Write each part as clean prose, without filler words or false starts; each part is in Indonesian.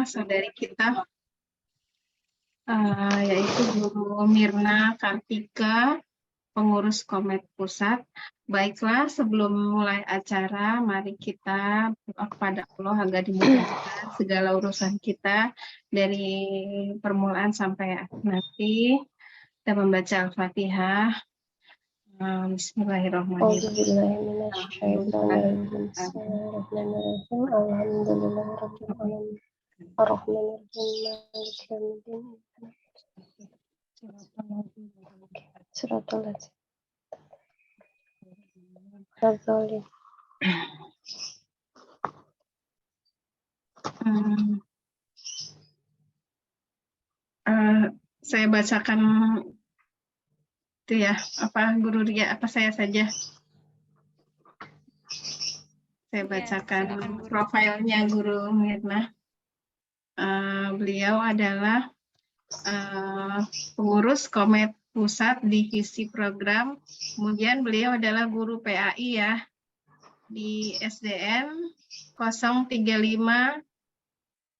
saudari kita, yaitu Guru Mirna Kartika, pengurus Komed Pusat. Baiklah, sebelum mulai acara, mari kita berdoa kepada Allah agar dimudahkan segala urusan kita dari permulaan sampai nanti. Kita membaca Al-Fatihah. Bismillahirrahmanirrahim. Saya bacakan itu ya, Guru Ria, saya saja. Saya bacakan profilnya Guru Mirna. Beliau adalah pengurus Komed Pusat Divisi Program. Kemudian beliau adalah guru PAI ya di SDN 035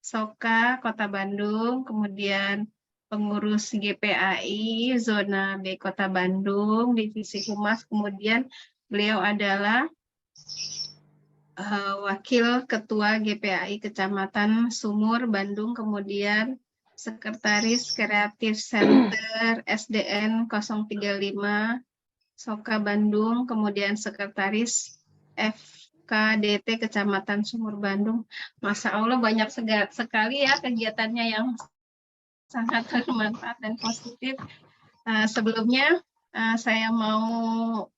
Soka, Kota Bandung. Kemudian pengurus GPAI Zona B Kota Bandung, Divisi Humas. Kemudian beliau adalah Wakil Ketua GPAI Kecamatan Sumur, Bandung, kemudian Sekretaris Kreatif Center SDN 035 Soka, Bandung, kemudian Sekretaris FKDT Kecamatan Sumur, Bandung. Masya Allah, banyak sekali ya kegiatannya yang sangat bermanfaat dan positif. Sebelumnya saya mau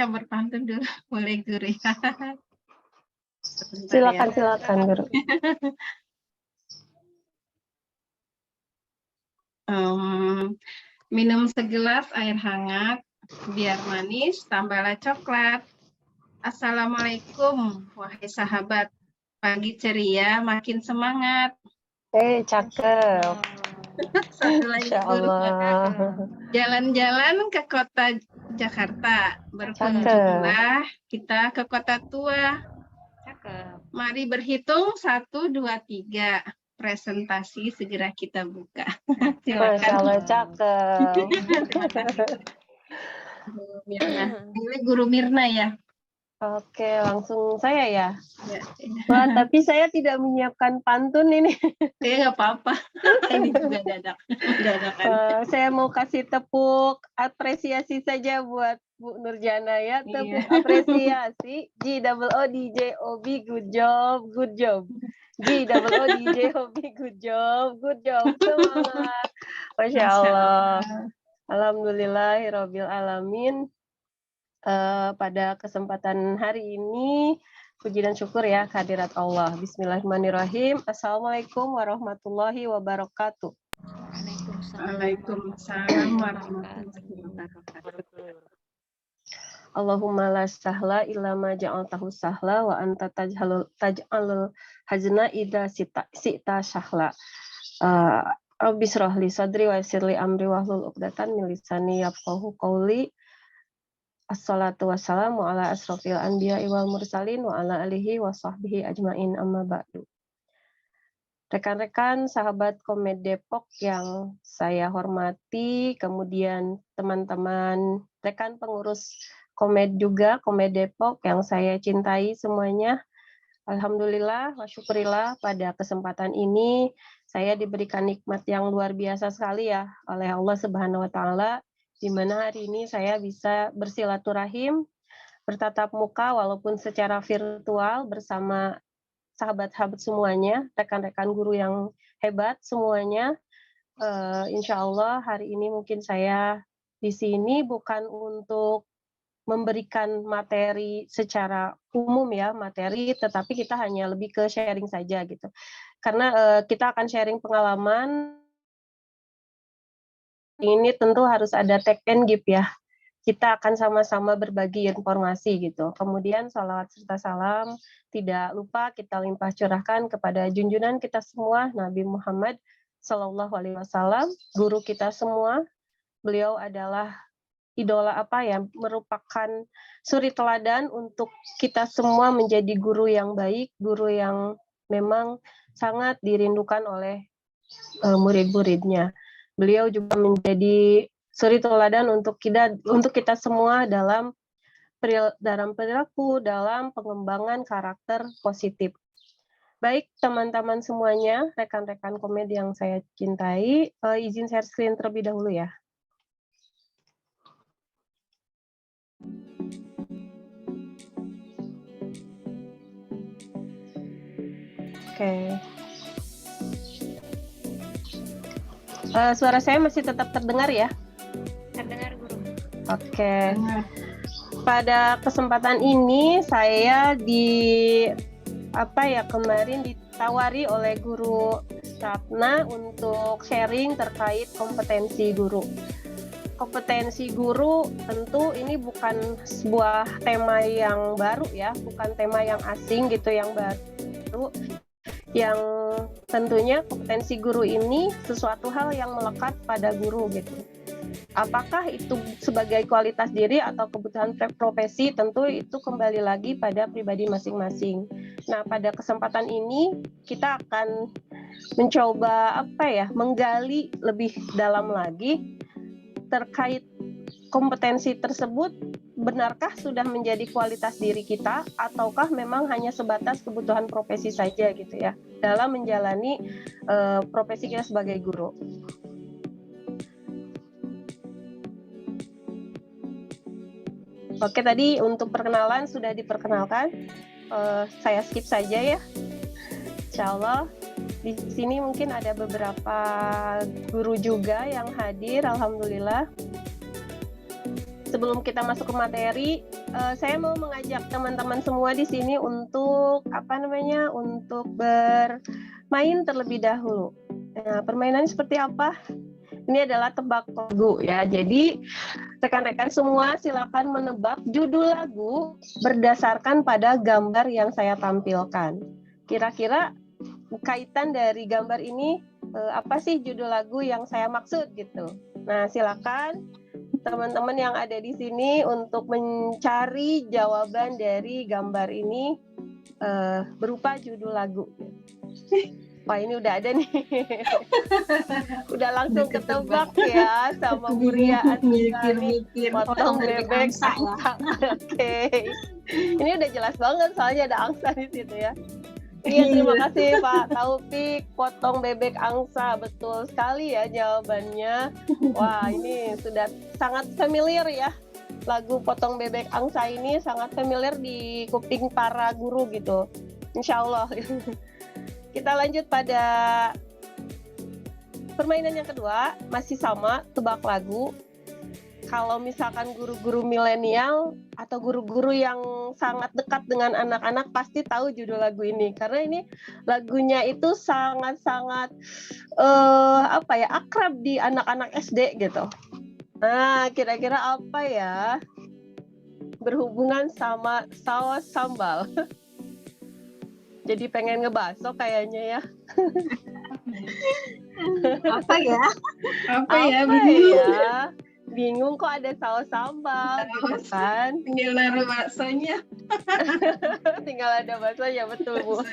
berpantun dulu, boleh Guru ya? Silakan Guru. Minum segelas air hangat, biar manis, tambahlah coklat. Assalamualaikum, wahai sahabat. Pagi ceria, makin semangat. Cakep. Satu lagi Guru. Jalan-jalan ke kota Jakarta, berkunjunglah kita ke kota tua. Mari berhitung 1, 2, 3. Presentasi segera kita buka. Masya Allah, cakep. Ini Guru Mirna ya. Oke, langsung saya ya. Wah, tapi saya tidak menyiapkan pantun ini. Nggak apa-apa. Ini juga dadakan. Saya mau kasih tepuk apresiasi saja buat Bu Nurjana ya. Tepuk apresiasi. G-O-O-D-J-O-B, good job, good job. G-O-O-D-J-O-B, good job, good job. Semangat. Masya Allah. Alhamdulillahirabbil alamin. Pada kesempatan hari ini, puji dan syukur ya kehadirat Allah. Bismillahirrahmanirrahim. Assalamualaikum warahmatullahi wabarakatuh. Waalaikumsalam warahmatullahi wabarakatuh. Allahumma la sahla illa ma ja'altahu sahla wa anta taj'alul hazna idza sita sahla. Rabbi shrah li sadri wa yassir li amri wahlul 'uqdatam min lisani yafqahu qawli. Assalatu wassalamu ala asrofil anbiya'i wal mursalin wa ala alihi wa sahbihi ajmain amma ba'du. Rekan-rekan sahabat Komed Depok yang saya hormati, kemudian teman-teman rekan pengurus Komed juga, Komed Depok yang saya cintai semuanya. Alhamdulillah wa syukurillah pada kesempatan ini saya diberikan nikmat yang luar biasa sekali ya oleh Allah Subhanahu wa taala, di mana hari ini saya bisa bersilaturahim, bertatap muka walaupun secara virtual bersama sahabat-sahabat semuanya, rekan-rekan guru yang hebat semuanya. Insya Allah hari ini mungkin saya di sini bukan untuk memberikan materi secara umum ya, tetapi kita hanya lebih ke sharing saja gitu. Karena kita akan sharing pengalaman. Ini tentu harus ada take and give ya. Kita akan sama-sama berbagi informasi gitu. Kemudian salawat serta salam tidak lupa kita limpah curahkan kepada junjungan kita semua Nabi Muhammad Sallallahu Alaihi Wasallam, guru kita semua. Beliau adalah idola merupakan suri teladan untuk kita semua menjadi guru yang baik, guru yang memang sangat dirindukan oleh murid-muridnya. Beliau juga menjadi suri teladan untuk kita semua dalam perilaku, dalam pengembangan karakter positif. Baik teman-teman semuanya, rekan-rekan komedi yang saya cintai, izin share screen terlebih dahulu ya. Oke. Suara saya masih tetap terdengar ya? Terdengar, Guru. Oke. Pada kesempatan ini saya kemarin ditawari oleh Guru Ratna untuk sharing terkait kompetensi guru. Kompetensi guru tentu ini bukan sebuah tema yang baru ya, bukan tema yang asing gitu, yang baru. Yang tentunya kompetensi guru ini sesuatu hal yang melekat pada guru gitu. Apakah itu sebagai kualitas diri atau kebutuhan profesi, tentu itu kembali lagi pada pribadi masing-masing. Nah, pada kesempatan ini kita akan mencoba menggali lebih dalam lagi terkait kompetensi tersebut. Benarkah sudah menjadi kualitas diri kita ataukah memang hanya sebatas kebutuhan profesi saja gitu ya dalam menjalani profesi kita sebagai guru. Oke, tadi untuk perkenalan sudah diperkenalkan, saya skip saja ya. Insya Allah di sini mungkin ada beberapa guru juga yang hadir, alhamdulillah. Sebelum kita masuk ke materi, saya mau mengajak teman-teman semua di sini untuk untuk bermain terlebih dahulu. Nah, permainannya seperti apa? Ini adalah tebak lagu ya. Jadi rekan-rekan semua silakan menebak judul lagu berdasarkan pada gambar yang saya tampilkan. Kira-kira kaitan dari gambar ini apa sih judul lagu yang saya maksud gitu. Nah, silakan teman-teman yang ada di sini untuk mencari jawaban dari gambar ini berupa judul lagu. Wah, ini udah ada nih. Udah langsung ketebak ya sama Buria mikir potong bebek angsa. Oke. Ini udah jelas banget soalnya ada angsa di situ ya. Iya, terima kasih Pak Taufik, potong bebek angsa, betul sekali ya jawabannya. Wah, ini sudah sangat familiar ya. Lagu potong bebek angsa ini sangat familiar di kuping para guru gitu. Insya Allah. Kita lanjut pada permainan yang kedua, masih sama, tebak lagu. Kalau misalkan guru-guru milenial atau guru-guru yang sangat dekat dengan anak-anak pasti tahu judul lagu ini, karena ini lagunya itu sangat-sangat akrab di anak-anak SD gitu. Nah, kira-kira apa ya? Berhubungan sama saus sambal. Jadi pengen ngebasok kayaknya ya. Apa ya? Bingung kok ada saus sambal gitu kan. Tinggal naruh baksonya. Tinggal ada baksonya, betul Bu.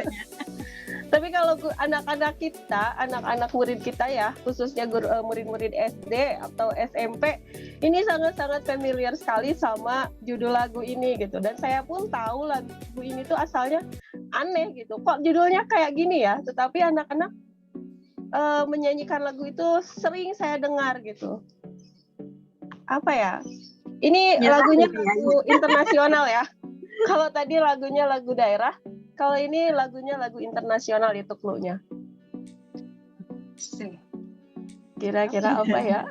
Tapi kalau anak-anak kita, anak-anak murid kita ya, khususnya murid-murid SD atau SMP, ini sangat-sangat familiar sekali sama judul lagu ini gitu. Dan saya pun tahu lagu ini tuh asalnya aneh gitu. Kok judulnya kayak gini ya? Tetapi anak-anak menyanyikan lagu itu sering saya dengar gitu. Apa ya? Ini lagunya lagu internasional ya. Kalau tadi lagunya lagu daerah, kalau ini lagunya lagu internasional, itu clue-nya. Kira-kira apa ya?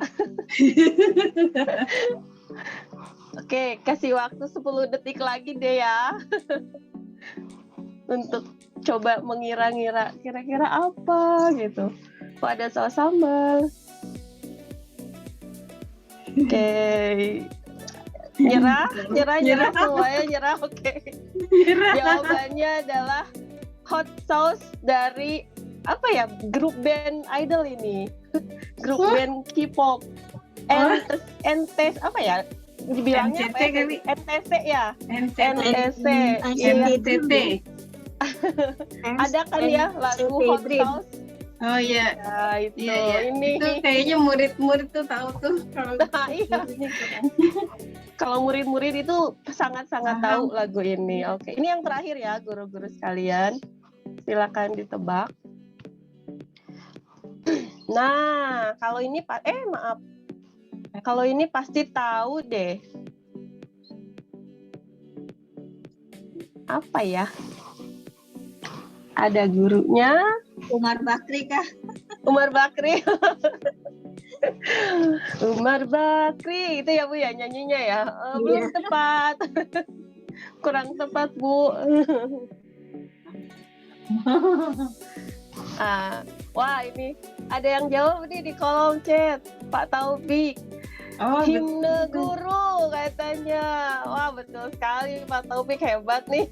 Oke, kasih waktu 10 detik lagi deh ya. Untuk coba mengira-ngira kira-kira apa gitu. Kok ada saus sambal? Oke. Nyerah semuanya nyerah. Oke. Jawabannya adalah hot sauce dari grup band idol ini. Grup band K-pop. NTS apa ya? Dibilangnya NCT kali. NTC ya. NTT. Ada kan ya lagu Hot Daydream. Sauce? Oh iya. Ya itu, Iya, iya. ini. Itu kayaknya murid-murid tuh tahu tuh kalau Nah, iya. ini kan. Kalau murid-murid itu sangat-sangat Paham. tahu lagu ini. Oke, ini yang terakhir ya guru-guru sekalian. Silakan ditebak. Nah, kalau ini maaf. Kalau ini pasti tahu deh. Apa ya? Ada gurunya, Umar Bakri kah? Umar Bakri. Umar Bakri itu ya Bu ya nyanyinya ya. Belum tepat. Kurang tepat Bu. Wah ini ada yang jawab nih di kolom chat, Pak Taufik. Oh, Himne guru katanya. Wah betul sekali Pak Taufik, hebat nih.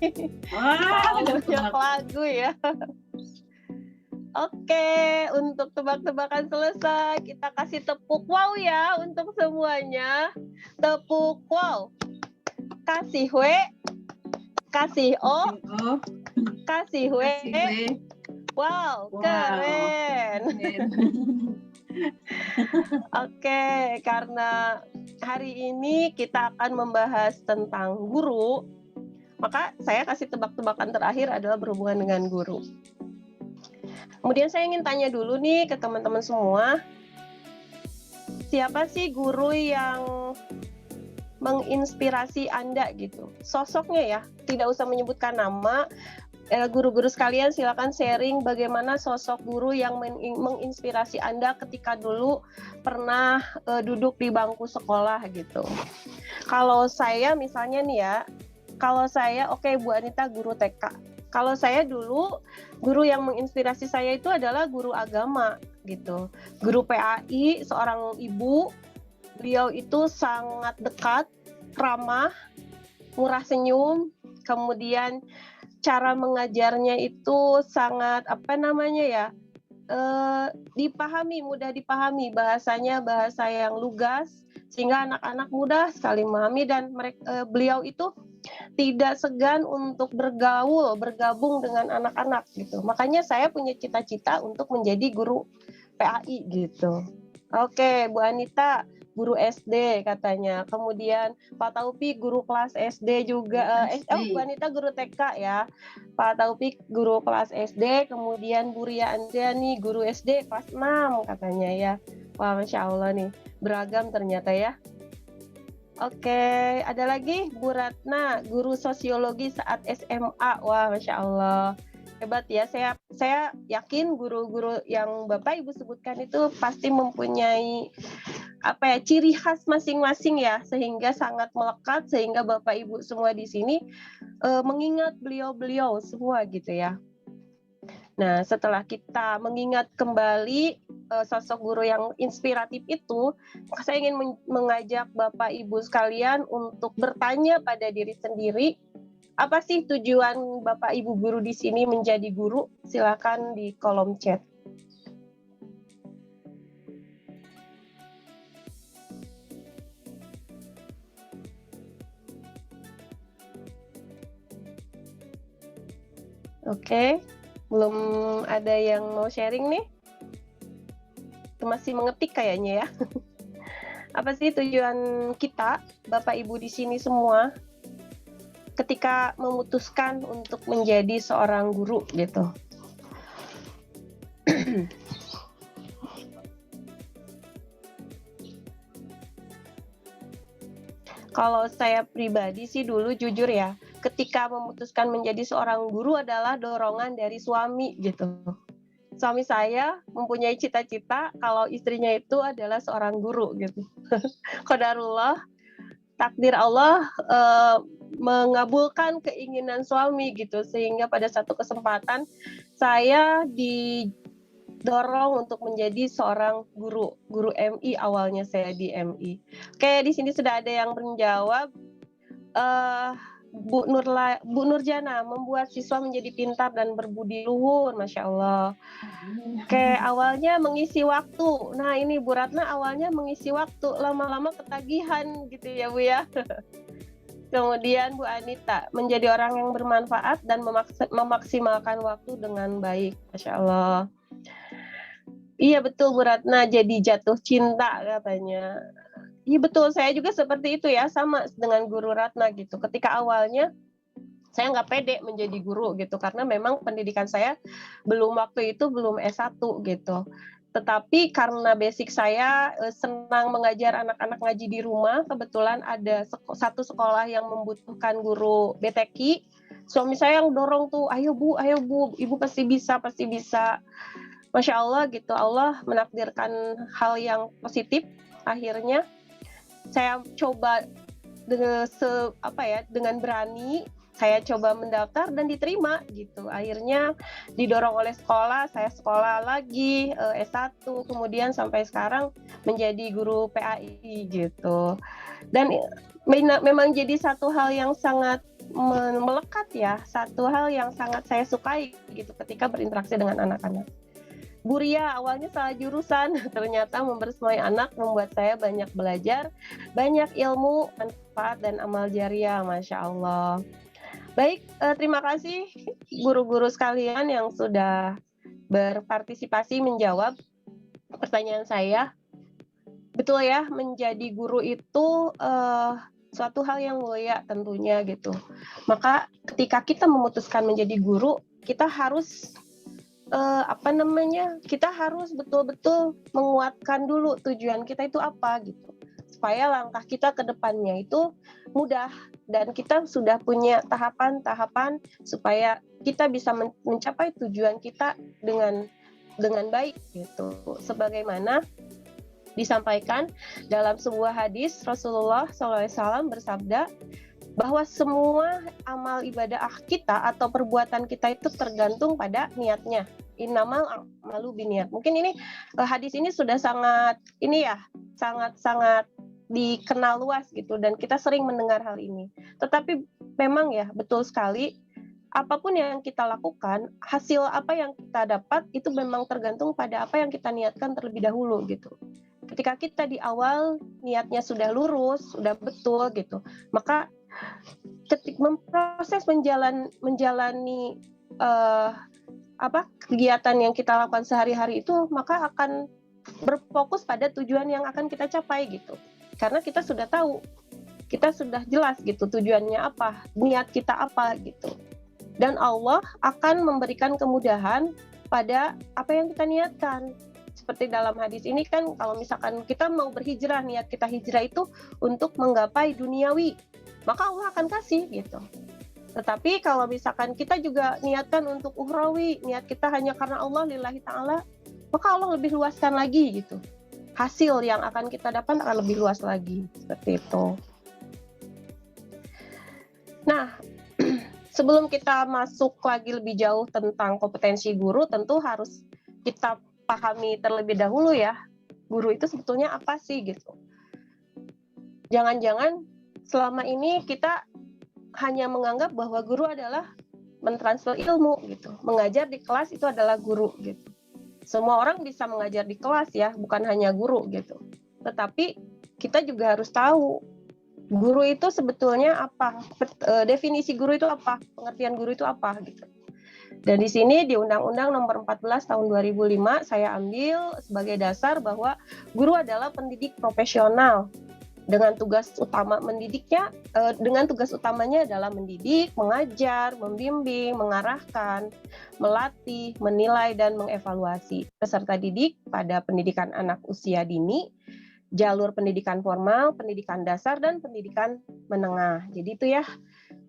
wah, Banyak lagu ya. Oke, untuk tebak-tebakan selesai. Kita kasih tepuk wow ya untuk semuanya. Tepuk wow. Kasih W, kasih O, oh, kasih W. kasih gue. Wow, Wow. keren. Oke, karena hari ini kita akan membahas tentang guru, maka saya kasih tebak-tebakan terakhir adalah berhubungan dengan guru. Kemudian saya ingin tanya dulu nih ke teman-teman semua, siapa sih guru yang menginspirasi Anda gitu? Sosoknya ya, tidak usah menyebutkan nama. Guru-guru sekalian silakan sharing bagaimana sosok guru yang menginspirasi Anda ketika dulu pernah duduk di bangku sekolah gitu. Kalau saya misalnya nih ya, kalau saya oke, Bu Anita guru TK. Kalau saya dulu guru yang menginspirasi saya itu adalah guru agama gitu. Guru PAI, seorang ibu. Beliau itu sangat dekat, ramah, murah senyum, kemudian cara mengajarnya itu sangat dipahami, mudah dipahami, bahasanya bahasa yang lugas sehingga anak-anak mudah sekali memahami, dan beliau itu tidak segan untuk bergabung dengan anak-anak gitu. Makanya saya punya cita-cita untuk menjadi guru PAI gitu. Oke, Bu Anita guru SD katanya. Kemudian Pak Taufik guru kelas SD juga. Bu Anita guru TK ya. Pak Taufik guru kelas SD. Kemudian Bu Ria Andriani guru SD kelas 6 katanya ya. Wah, Masya Allah nih. Beragam ternyata ya. Oke, ada lagi Bu Ratna guru sosiologi saat SMA. Wah, Masya Allah. Hebat ya, saya yakin guru-guru yang Bapak Ibu sebutkan itu pasti mempunyai ciri khas masing-masing ya, sehingga sangat melekat, sehingga Bapak Ibu semua di sini mengingat beliau-beliau semua gitu ya. Nah, setelah kita mengingat kembali sosok guru yang inspiratif itu, saya ingin mengajak Bapak Ibu sekalian untuk bertanya pada diri sendiri, apa sih tujuan Bapak Ibu guru di sini menjadi guru? Silakan di kolom chat. Oke, belum ada yang mau sharing nih? Masih mengetik kayaknya ya. Apa sih tujuan kita, Bapak Ibu di sini semua, ketika memutuskan untuk menjadi seorang guru gitu? Kalau saya pribadi sih dulu jujur ya, ketika memutuskan menjadi seorang guru adalah dorongan dari suami gitu. Suami saya mempunyai cita-cita kalau istrinya itu adalah seorang guru gitu. Qadarullah, takdir Allah mengabulkan keinginan suami gitu, sehingga pada satu kesempatan saya didorong untuk menjadi seorang guru MI. Awalnya saya di MI. Oke, di sini sudah ada yang menjawab. Bu Nurjana membuat siswa menjadi pintar dan berbudi luhur, Masya Allah. Oke, awalnya mengisi waktu. Nah ini Bu Ratna awalnya mengisi waktu, lama-lama ketagihan gitu ya Bu ya. Kemudian Bu Anita, menjadi orang yang bermanfaat dan memaksimalkan waktu dengan baik. Masya Allah. Iya betul Bu Ratna, jadi jatuh cinta katanya. Iya betul, saya juga seperti itu ya, sama dengan Guru Ratna gitu. Ketika awalnya saya nggak pede menjadi guru gitu, karena memang pendidikan saya waktu itu belum S1 gitu. Tetapi karena basic saya senang mengajar anak-anak ngaji di rumah, kebetulan ada satu sekolah yang membutuhkan guru BTQ. Suami saya yang dorong tuh, ayo Bu, Ibu pasti bisa, pasti bisa. Masya Allah gitu, Allah menakdirkan hal yang positif. Akhirnya saya coba dengan berani, saya coba mendaftar dan diterima gitu. Akhirnya didorong oleh sekolah, saya sekolah lagi S1, kemudian sampai sekarang menjadi guru PAI gitu. Dan memang jadi satu hal yang sangat melekat ya, satu hal yang sangat saya sukai gitu ketika berinteraksi dengan anak-anak. Bu Ria awalnya salah jurusan, ternyata membersamai anak membuat saya banyak belajar, banyak ilmu, manfaat, dan amal jariah, Masya Allah. Baik, terima kasih guru-guru sekalian yang sudah berpartisipasi menjawab pertanyaan saya. Betul ya, menjadi guru itu suatu hal yang mulia tentunya gitu. Maka ketika kita memutuskan menjadi guru, kita harus kita harus betul-betul menguatkan dulu tujuan kita itu apa gitu, supaya langkah kita ke depannya itu mudah dan kita sudah punya tahapan-tahapan supaya kita bisa mencapai tujuan kita dengan baik gitu. Sebagaimana disampaikan dalam sebuah hadis, Rasulullah SAW bersabda bahwa semua amal ibadah kita atau perbuatan kita itu tergantung pada niatnya. Innamal a'malu binniyat. Mungkin ini hadis ini sudah sangat dikenal luas gitu, dan kita sering mendengar hal ini. Tetapi memang ya betul sekali, apapun yang kita lakukan, hasil apa yang kita dapat itu memang tergantung pada apa yang kita niatkan terlebih dahulu gitu. Ketika kita di awal niatnya sudah lurus, sudah betul gitu, maka ketika memproses menjalani kegiatan yang kita lakukan sehari-hari itu, maka akan berfokus pada tujuan yang akan kita capai gitu. Karena kita sudah tahu, kita sudah jelas gitu tujuannya apa, niat kita apa gitu. Dan Allah akan memberikan kemudahan pada apa yang kita niatkan. Seperti dalam hadis ini kan, kalau misalkan kita mau berhijrah, niat kita hijrah itu untuk menggapai duniawi, maka Allah akan kasih gitu. Tetapi kalau misalkan kita juga niatkan untuk ukhrawi, niat kita hanya karena Allah lillahi ta'ala, maka Allah lebih luaskan lagi gitu. Hasil yang akan kita dapat akan lebih luas lagi, seperti itu. Nah, sebelum kita masuk lagi lebih jauh tentang kompetensi guru, tentu harus kita pahami terlebih dahulu ya, guru itu sebetulnya apa sih gitu. Jangan-jangan selama ini kita hanya menganggap bahwa guru adalah mentransfer ilmu gitu. Mengajar di kelas itu adalah guru gitu. Semua orang bisa mengajar di kelas ya, bukan hanya guru gitu. Tetapi kita juga harus tahu guru itu sebetulnya apa, definisi guru itu apa, pengertian guru itu apa gitu. Dan di sini di Undang-Undang Nomor 14 Tahun 2005 saya ambil sebagai dasar bahwa guru adalah pendidik profesional dengan tugas utama dengan tugas utamanya adalah mendidik, mengajar, membimbing, mengarahkan, melatih, menilai, dan mengevaluasi peserta didik pada pendidikan anak usia dini, jalur pendidikan formal, pendidikan dasar, dan pendidikan menengah. Jadi itu ya,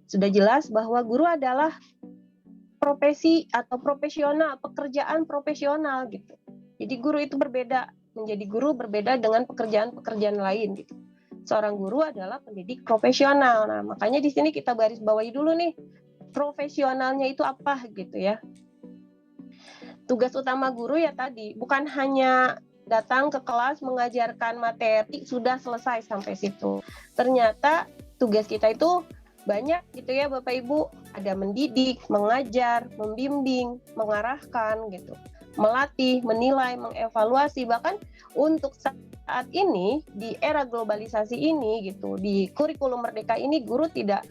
sudah jelas bahwa guru adalah profesi atau profesional, pekerjaan profesional gitu. Jadi guru itu berbeda, menjadi guru berbeda dengan pekerjaan-pekerjaan lain gitu. Seorang guru adalah pendidik profesional. Nah, makanya di sini kita garis bawahi dulu nih, profesionalnya itu apa gitu ya. Tugas utama guru ya tadi, bukan hanya datang ke kelas mengajarkan materi, sudah selesai sampai situ. Ternyata tugas kita itu banyak gitu ya Bapak Ibu, ada mendidik, mengajar, membimbing, mengarahkan gitu, melatih, menilai, mengevaluasi, bahkan untuk saat ini di era globalisasi ini gitu, di kurikulum Merdeka ini guru tidak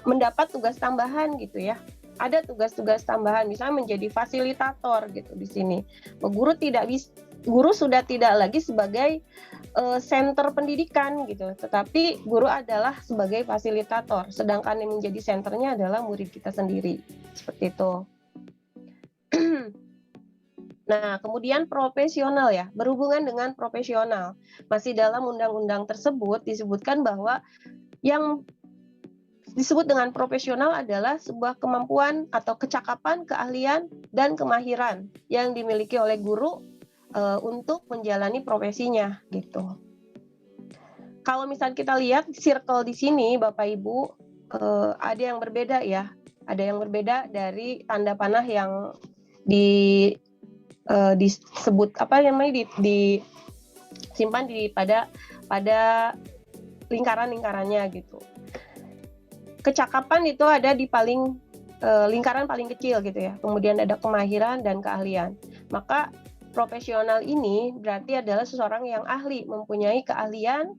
mendapat tugas tambahan gitu ya. Ada tugas-tugas tambahan, misalnya menjadi fasilitator gitu di sini. Guru sudah tidak lagi sebagai center pendidikan gitu, tetapi guru adalah sebagai fasilitator. Sedangkan yang menjadi senternya adalah murid kita sendiri. Seperti itu. Nah, kemudian profesional ya, berhubungan dengan profesional. Masih dalam undang-undang tersebut disebutkan bahwa yang disebut dengan profesional adalah sebuah kemampuan atau kecakapan, keahlian, dan kemahiran yang dimiliki oleh guru untuk menjalani profesinya gitu. Kalau misalnya kita lihat circle di sini, Bapak Ibu, ada yang berbeda ya. Ada yang berbeda dari tanda panah yang disebut apa namanya disimpan pada lingkaran-lingkarannya gitu. Kecakapan itu ada di lingkaran paling kecil gitu ya. Kemudian ada kemahiran dan keahlian. Maka profesional ini berarti adalah seseorang yang ahli, mempunyai keahlian,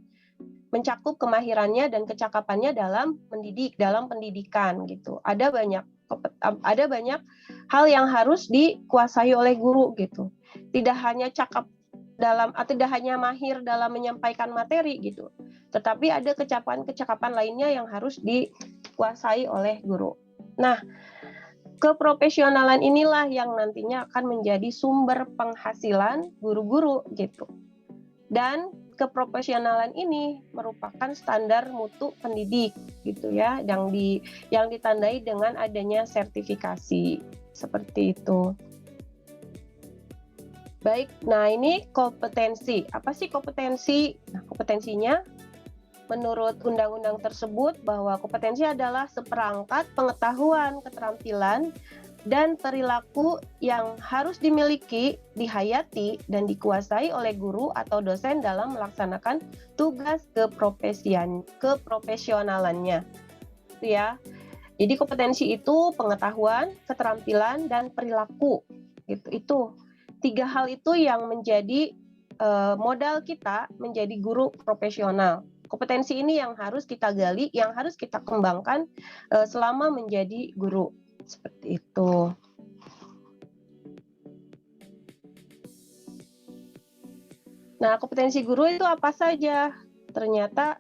mencakup kemahirannya dan kecakapannya dalam mendidik, dalam pendidikan gitu. Ada banyak hal yang harus dikuasai oleh guru gitu. Tidak hanya tidak hanya mahir dalam menyampaikan materi gitu, tetapi ada kecakapan lainnya yang harus dikuasai oleh guru. Nah, keprofesionalan inilah yang nantinya akan menjadi sumber penghasilan guru-guru gitu. Dan keprofesionalan ini merupakan standar mutu pendidik gitu ya, yang ditandai dengan adanya sertifikasi seperti itu. Baik, nah ini kompetensi. Apa sih kompetensi? Nah, kompetensinya menurut undang-undang tersebut bahwa kompetensi adalah seperangkat pengetahuan, keterampilan, dan perilaku yang harus dimiliki, dihayati, dan dikuasai oleh guru atau dosen dalam melaksanakan tugas keprofesionalannya. Itu ya. Jadi kompetensi itu pengetahuan, keterampilan, dan perilaku. Itu 3 hal itu yang menjadi modal kita menjadi guru profesional. Kompetensi ini yang harus kita gali, yang harus kita kembangkan selama menjadi guru. Seperti itu. Nah, kompetensi guru itu apa saja? Ternyata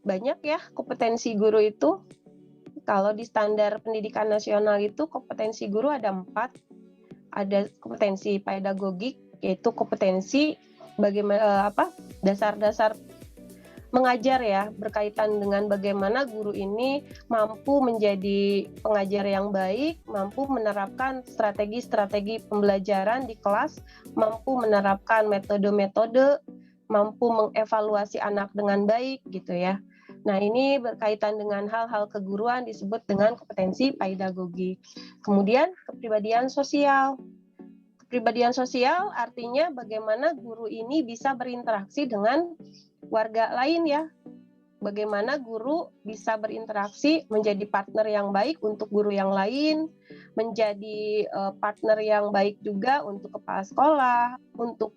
banyak ya kompetensi guru itu. Kalau di standar pendidikan nasional itu kompetensi guru ada 4. Ada kompetensi pedagogik, yaitu kompetensi bagaimana dasar-dasar mengajar ya, berkaitan dengan bagaimana guru ini mampu menjadi pengajar yang baik, mampu menerapkan strategi-strategi pembelajaran di kelas, mampu menerapkan metode-metode, mampu mengevaluasi anak dengan baik gitu ya. Nah, ini berkaitan dengan hal-hal keguruan disebut dengan kompetensi pedagogik. Kemudian kepribadian sosial. Kepribadian sosial artinya bagaimana guru ini bisa berinteraksi dengan warga lain ya. Bagaimana guru bisa berinteraksi menjadi partner yang baik untuk guru yang lain, menjadi partner yang baik juga untuk kepala sekolah, untuk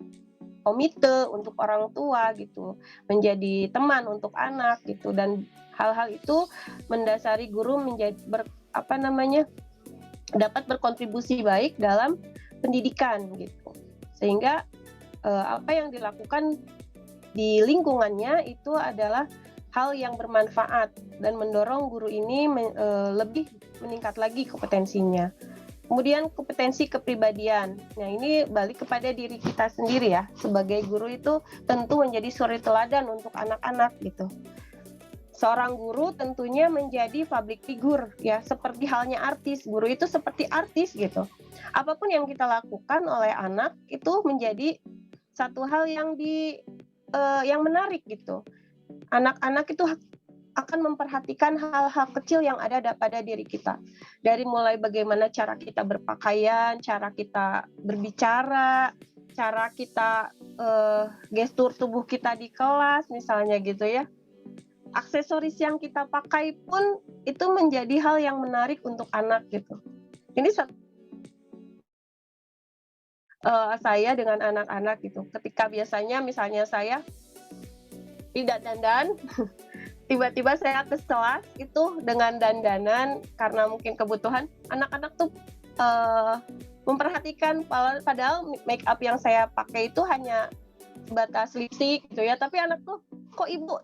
komite, untuk orang tua gitu, menjadi teman untuk anak gitu, dan hal-hal itu mendasari guru dapat berkontribusi baik dalam pendidikan gitu. Sehingga apa yang dilakukan di lingkungannya itu adalah hal yang bermanfaat dan mendorong guru ini lebih meningkat lagi kompetensinya. Kemudian kompetensi kepribadian. Nah, ini balik kepada diri kita sendiri ya. Sebagai guru itu tentu menjadi suri teladan untuk anak-anak gitu. Seorang guru tentunya menjadi public figure ya, seperti halnya artis. Guru itu seperti artis gitu. Apapun yang kita lakukan oleh anak itu menjadi satu hal yang menarik gitu. Anak-anak itu akan memperhatikan hal-hal kecil yang ada pada diri kita. Dari mulai bagaimana cara kita berpakaian, cara kita berbicara, cara kita gestur tubuh kita di kelas misalnya gitu ya. Aksesoris yang kita pakai pun itu menjadi hal yang menarik untuk anak gitu. Ini saya dengan anak-anak gitu. Ketika biasanya misalnya saya tidak dandan, tiba-tiba saya ke kelas itu dengan dandanan karena mungkin kebutuhan, anak-anak tuh memperhatikan padahal make up yang saya pakai itu hanya sebatas lipstik gitu ya, tapi anak tuh, kok ibu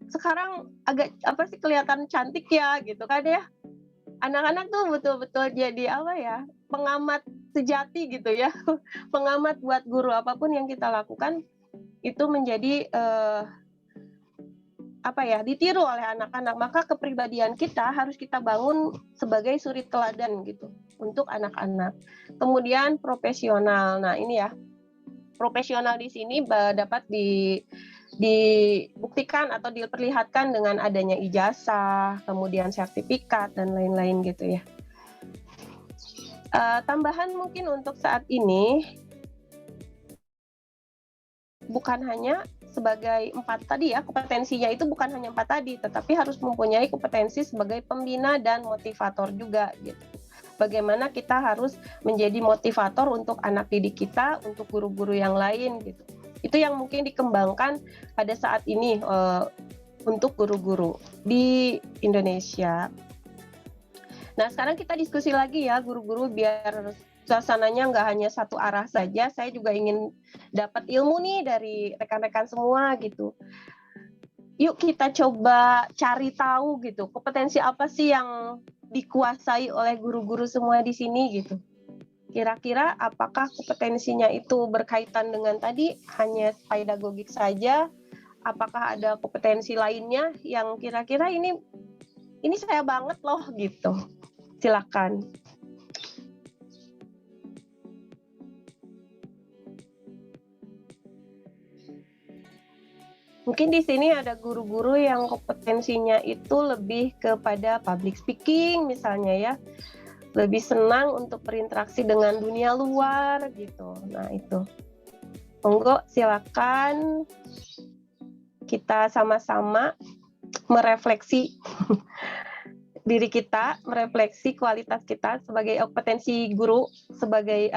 sekarang agak apa sih kelihatan cantik ya gitu kan ya. Anak-anak tuh betul-betul jadi apa ya, pengamat sejati gitu ya, pengamat buat guru apapun yang kita lakukan itu menjadi apa ya, ditiru oleh anak-anak. Maka kepribadian kita harus kita bangun sebagai suri teladan gitu untuk anak-anak. Kemudian profesional. Nah, ini ya. Profesional di sini dapat dibuktikan atau diperlihatkan dengan adanya ijazah, kemudian sertifikat dan lain-lain gitu ya. Tambahan mungkin untuk saat ini bukan hanya sebagai 4 tadi ya, kompetensinya itu bukan hanya 4 tadi, tetapi harus mempunyai kompetensi sebagai pembina dan motivator juga gitu. Bagaimana kita harus menjadi motivator untuk anak didik kita, untuk guru-guru yang lain gitu. Itu yang mungkin dikembangkan pada saat ini untuk guru-guru di Indonesia. Nah, sekarang kita diskusi lagi ya guru-guru biar suasananya nggak hanya satu arah saja. Saya juga ingin dapat ilmu nih dari rekan-rekan semua gitu. Yuk kita coba cari tahu gitu, kompetensi apa sih yang dikuasai oleh guru-guru semua di sini gitu. Kira-kira apakah kompetensinya itu berkaitan dengan tadi hanya pedagogik saja? Apakah ada kompetensi lainnya yang kira-kira ini saya banget loh gitu. Silakan. Mungkin di sini ada guru-guru yang kompetensinya itu lebih kepada public speaking misalnya ya. Lebih senang untuk berinteraksi dengan dunia luar gitu. Nah, itu. Monggo silakan kita sama-sama merefleksi diri kita, merefleksi kualitas kita sebagai kompetensi guru, sebagai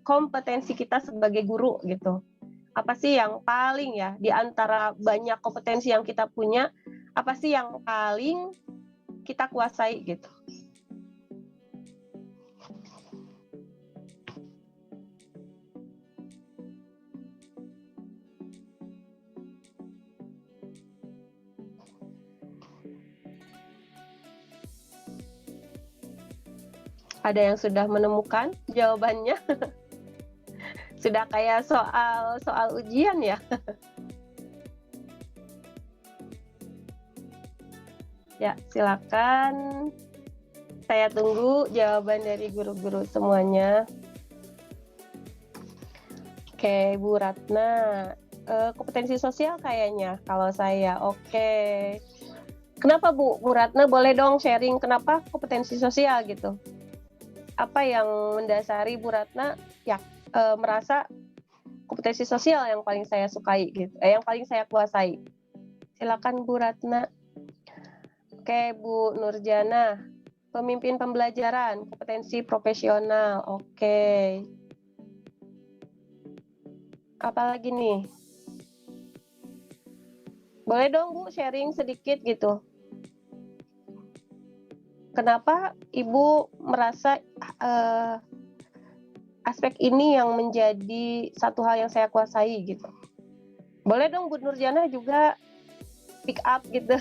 kompetensi kita sebagai guru gitu. Apa sih yang paling ya di antara banyak kompetensi yang kita punya, apa sih yang paling kita kuasai gitu. Ada yang sudah menemukan jawabannya? Sudah kayak soal ujian ya? Ya, silakan. Saya tunggu jawaban dari guru-guru semuanya. Oke, Bu Ratna. Kompetensi sosial kayaknya kalau saya. Oke. Kenapa Bu Ratna boleh dong sharing kenapa kompetensi sosial gitu? Apa yang mendasari Bu Ratna ya merasa kompetensi sosial yang paling saya sukai gitu, yang paling saya kuasai. Silakan Bu Ratna. Oke, Bu Nurjana, pemimpin pembelajaran, kompetensi profesional. Oke. Apalagi nih? Boleh dong Bu sharing sedikit gitu. Kenapa Ibu merasa aspek ini yang menjadi satu hal yang saya kuasai gitu? Boleh dong Bu Nurjana juga pick up gitu.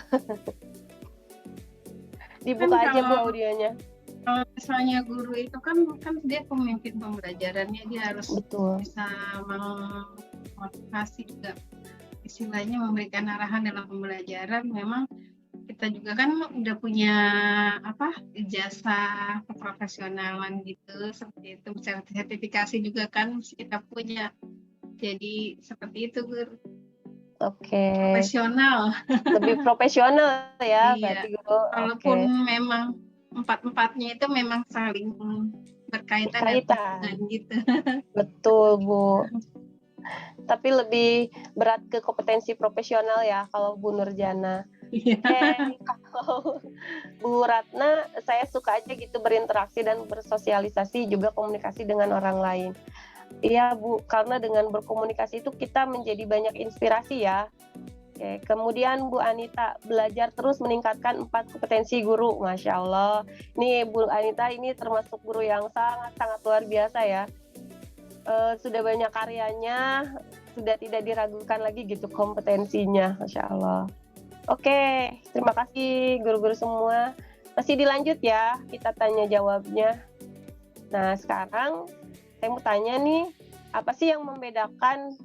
Dibuka aja Bu audionya. Kalau misalnya guru itu kan dia pemimpin pembelajarannya, dia harus Betul. bisa memotivasi juga, istilahnya memberikan arahan dalam pembelajaran. Memang kita juga kan udah punya ijazah keprofesionalan gitu, seperti itu, sertifikasi juga kan kita punya. Jadi seperti itu Guru. Oke. Profesional. Lebih profesional ya, Iya. berarti Guru. Walaupun memang empat-empatnya itu memang saling berkaitan dan gitu. Betul Bu. Tapi lebih berat ke kompetensi profesional ya kalau Bu Nurjana. Kalau Bu Ratna, saya suka aja gitu berinteraksi dan bersosialisasi juga komunikasi dengan orang lain. Iya Bu, karena dengan berkomunikasi itu kita menjadi banyak inspirasi ya. Oke, kemudian Bu Anita, belajar terus meningkatkan 4 kompetensi guru. Masya Allah. Ini Bu Anita ini termasuk guru yang sangat-sangat luar biasa ya. Sudah banyak karyanya, sudah tidak diragukan lagi gitu kompetensinya. Masya Allah. Oke, terima kasih guru-guru semua. Masih dilanjut ya, kita tanya jawabnya. Nah, sekarang saya mau tanya nih, apa sih yang membedakan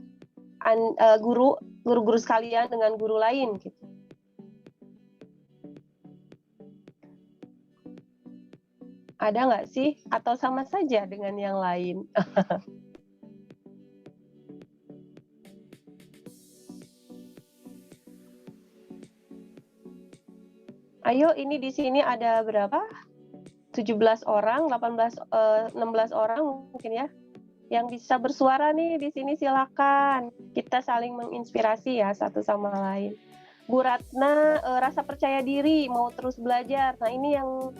guru-guru sekalian dengan guru lain gitu? Ada nggak sih? Atau sama saja dengan yang lain? Ayo, ini di sini ada berapa? 17 orang, 16 orang mungkin ya. Yang bisa bersuara nih di sini silakan. Kita saling menginspirasi ya satu sama lain. Bu Ratna, rasa percaya diri, mau terus belajar. Nah, ini yang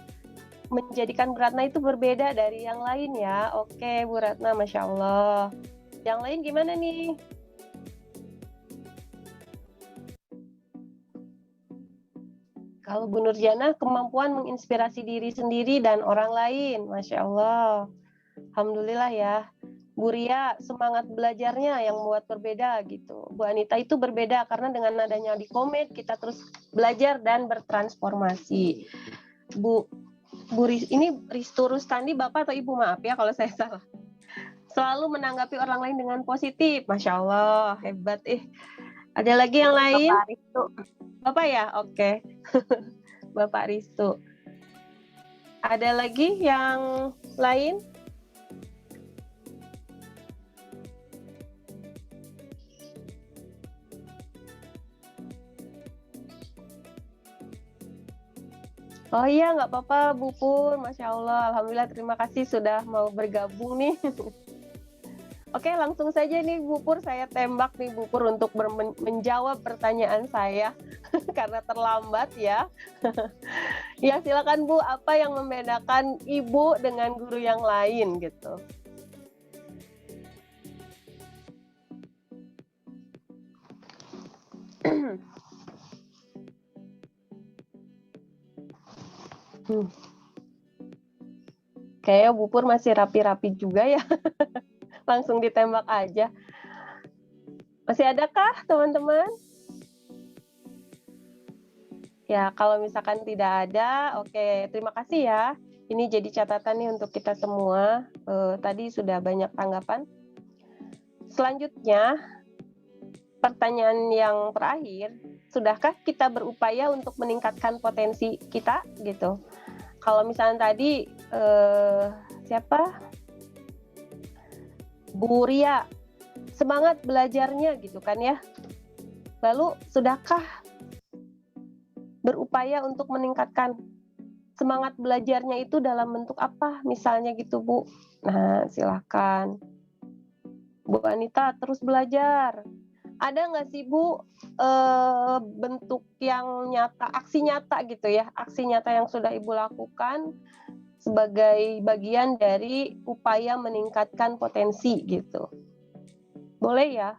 menjadikan Bu Ratna itu berbeda dari yang lain ya. Oke, Bu Ratna, Masya Allah. Yang lain gimana nih? Kalau Bu Nurjana, kemampuan menginspirasi diri sendiri dan orang lain. Masya Allah. Alhamdulillah ya. Bu Ria, semangat belajarnya yang membuat berbeda gitu. Bu Anita itu berbeda karena dengan adanya di Komed, kita terus belajar dan bertransformasi. Bu ini Ristu Rustandi, Bapak atau Ibu, maaf ya kalau saya salah. Selalu menanggapi orang lain dengan positif. Masya Allah, hebat. Ada lagi yang lain? Bapak Ristu. Bapak ya? Oke. Bapak Ristu. Ada lagi yang lain? Oh iya, nggak apa-apa Bu Pur. Masya Allah, Alhamdulillah, terima kasih sudah mau bergabung nih. Oke, langsung saja nih Bu Pur, saya tembak nih Bu Pur untuk menjawab pertanyaan saya karena terlambat ya. Ya silakan Bu, apa yang membedakan Ibu dengan guru yang lain gitu? Kayaknya Bu Pur masih rapi-rapi juga ya. Langsung ditembak aja. Masih adakah teman-teman? Ya, kalau misalkan tidak ada, oke, terima kasih ya. Ini jadi catatan nih untuk kita semua. Tadi sudah banyak tanggapan. Selanjutnya, pertanyaan yang terakhir, sudahkah kita berupaya untuk meningkatkan potensi kita gitu? Kalau misalnya tadi siapa? Bu Ria, semangat belajarnya gitu kan ya. Lalu sudahkah berupaya untuk meningkatkan semangat belajarnya itu dalam bentuk apa? Misalnya gitu Bu. Nah, silakan. Bu Anita terus belajar. Ada nggak sih Bu bentuk yang nyata, aksi nyata gitu ya, aksi nyata yang sudah Ibu lakukan sebagai bagian dari upaya meningkatkan potensi gitu? Boleh ya?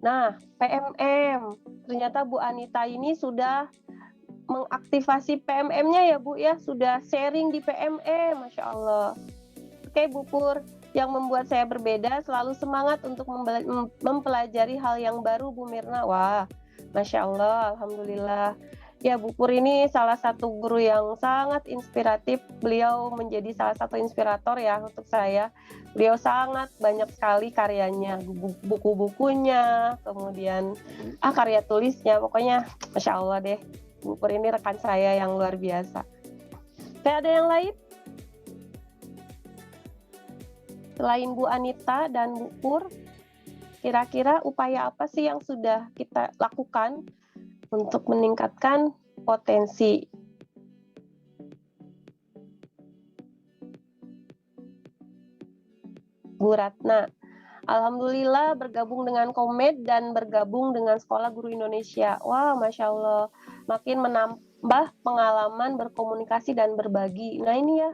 Nah, PMM. Ternyata Bu Anita ini sudah mengaktifasi PMM-nya ya Bu ya, sudah sharing di PMM, Masya Allah. Oke Bu Pur, yang membuat saya berbeda selalu semangat untuk mempelajari hal yang baru Bu Mirna. Wah, Masya Allah, Alhamdulillah. Ya Bu Pur ini salah satu guru yang sangat inspiratif. Beliau menjadi salah satu inspirator ya untuk saya. Beliau sangat banyak sekali karyanya, buku-bukunya, kemudian karya tulisnya, pokoknya Masya Allah deh. Bu Pur ini rekan saya yang luar biasa. Ada yang lain? Selain Bu Anita dan Bu Pur, kira-kira upaya apa sih yang sudah kita lakukan untuk meningkatkan potensi? Bu Ratna, alhamdulillah bergabung dengan Komed dan bergabung dengan Sekolah Guru Indonesia. Wah, Masya Allah, makin menambah pengalaman berkomunikasi dan berbagi. Nah ini ya,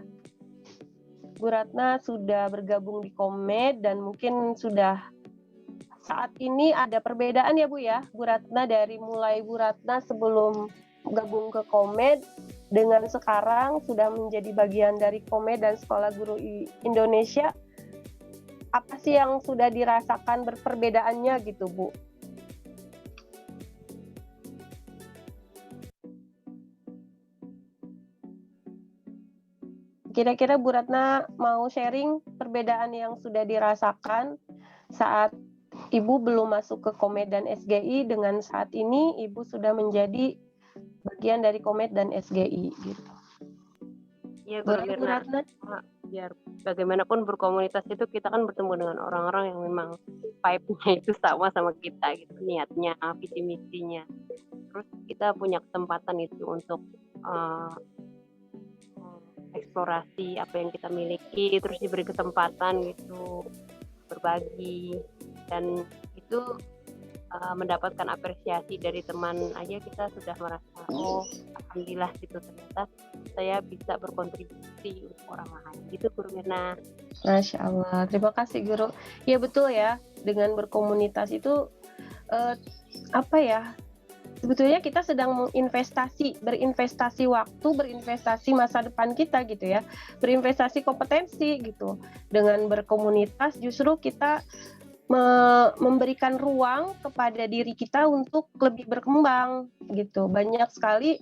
Bu Ratna sudah bergabung di Komed dan mungkin sudah saat ini ada perbedaan ya Bu ya, Bu Ratna dari mulai Bu Ratna sebelum gabung ke Komed dengan sekarang sudah menjadi bagian dari Komed dan Sekolah Guru Indonesia. Apa sih yang sudah dirasakan perbedaannya gitu Bu? Kira-kira Bu Ratna mau sharing perbedaan yang sudah dirasakan saat Ibu belum masuk ke Komed dan SGI dengan saat ini Ibu sudah menjadi bagian dari Komed dan SGI gitu. Iya, Boleh Bu Ratna? Biar bagaimanapun berkomunitas itu kita kan bertemu dengan orang-orang yang memang vibe-nya itu sama kita gitu, niatnya, visi misinya. Terus kita punya kesempatan itu untuk eksplorasi apa yang kita miliki, terus diberi kesempatan gitu berbagi, dan itu mendapatkan apresiasi dari teman aja kita sudah merasa oh alhamdulillah gitu, ternyata saya bisa berkontribusi untuk orang lain gitu Guru Mirna. Masya Allah, terima kasih Guru. Ya betul ya, dengan berkomunitas itu apa ya? Sebetulnya kita sedang berinvestasi waktu, berinvestasi masa depan kita gitu ya, berinvestasi kompetensi gitu. Dengan berkomunitas justru kita memberikan ruang kepada diri kita untuk lebih berkembang gitu. Banyak sekali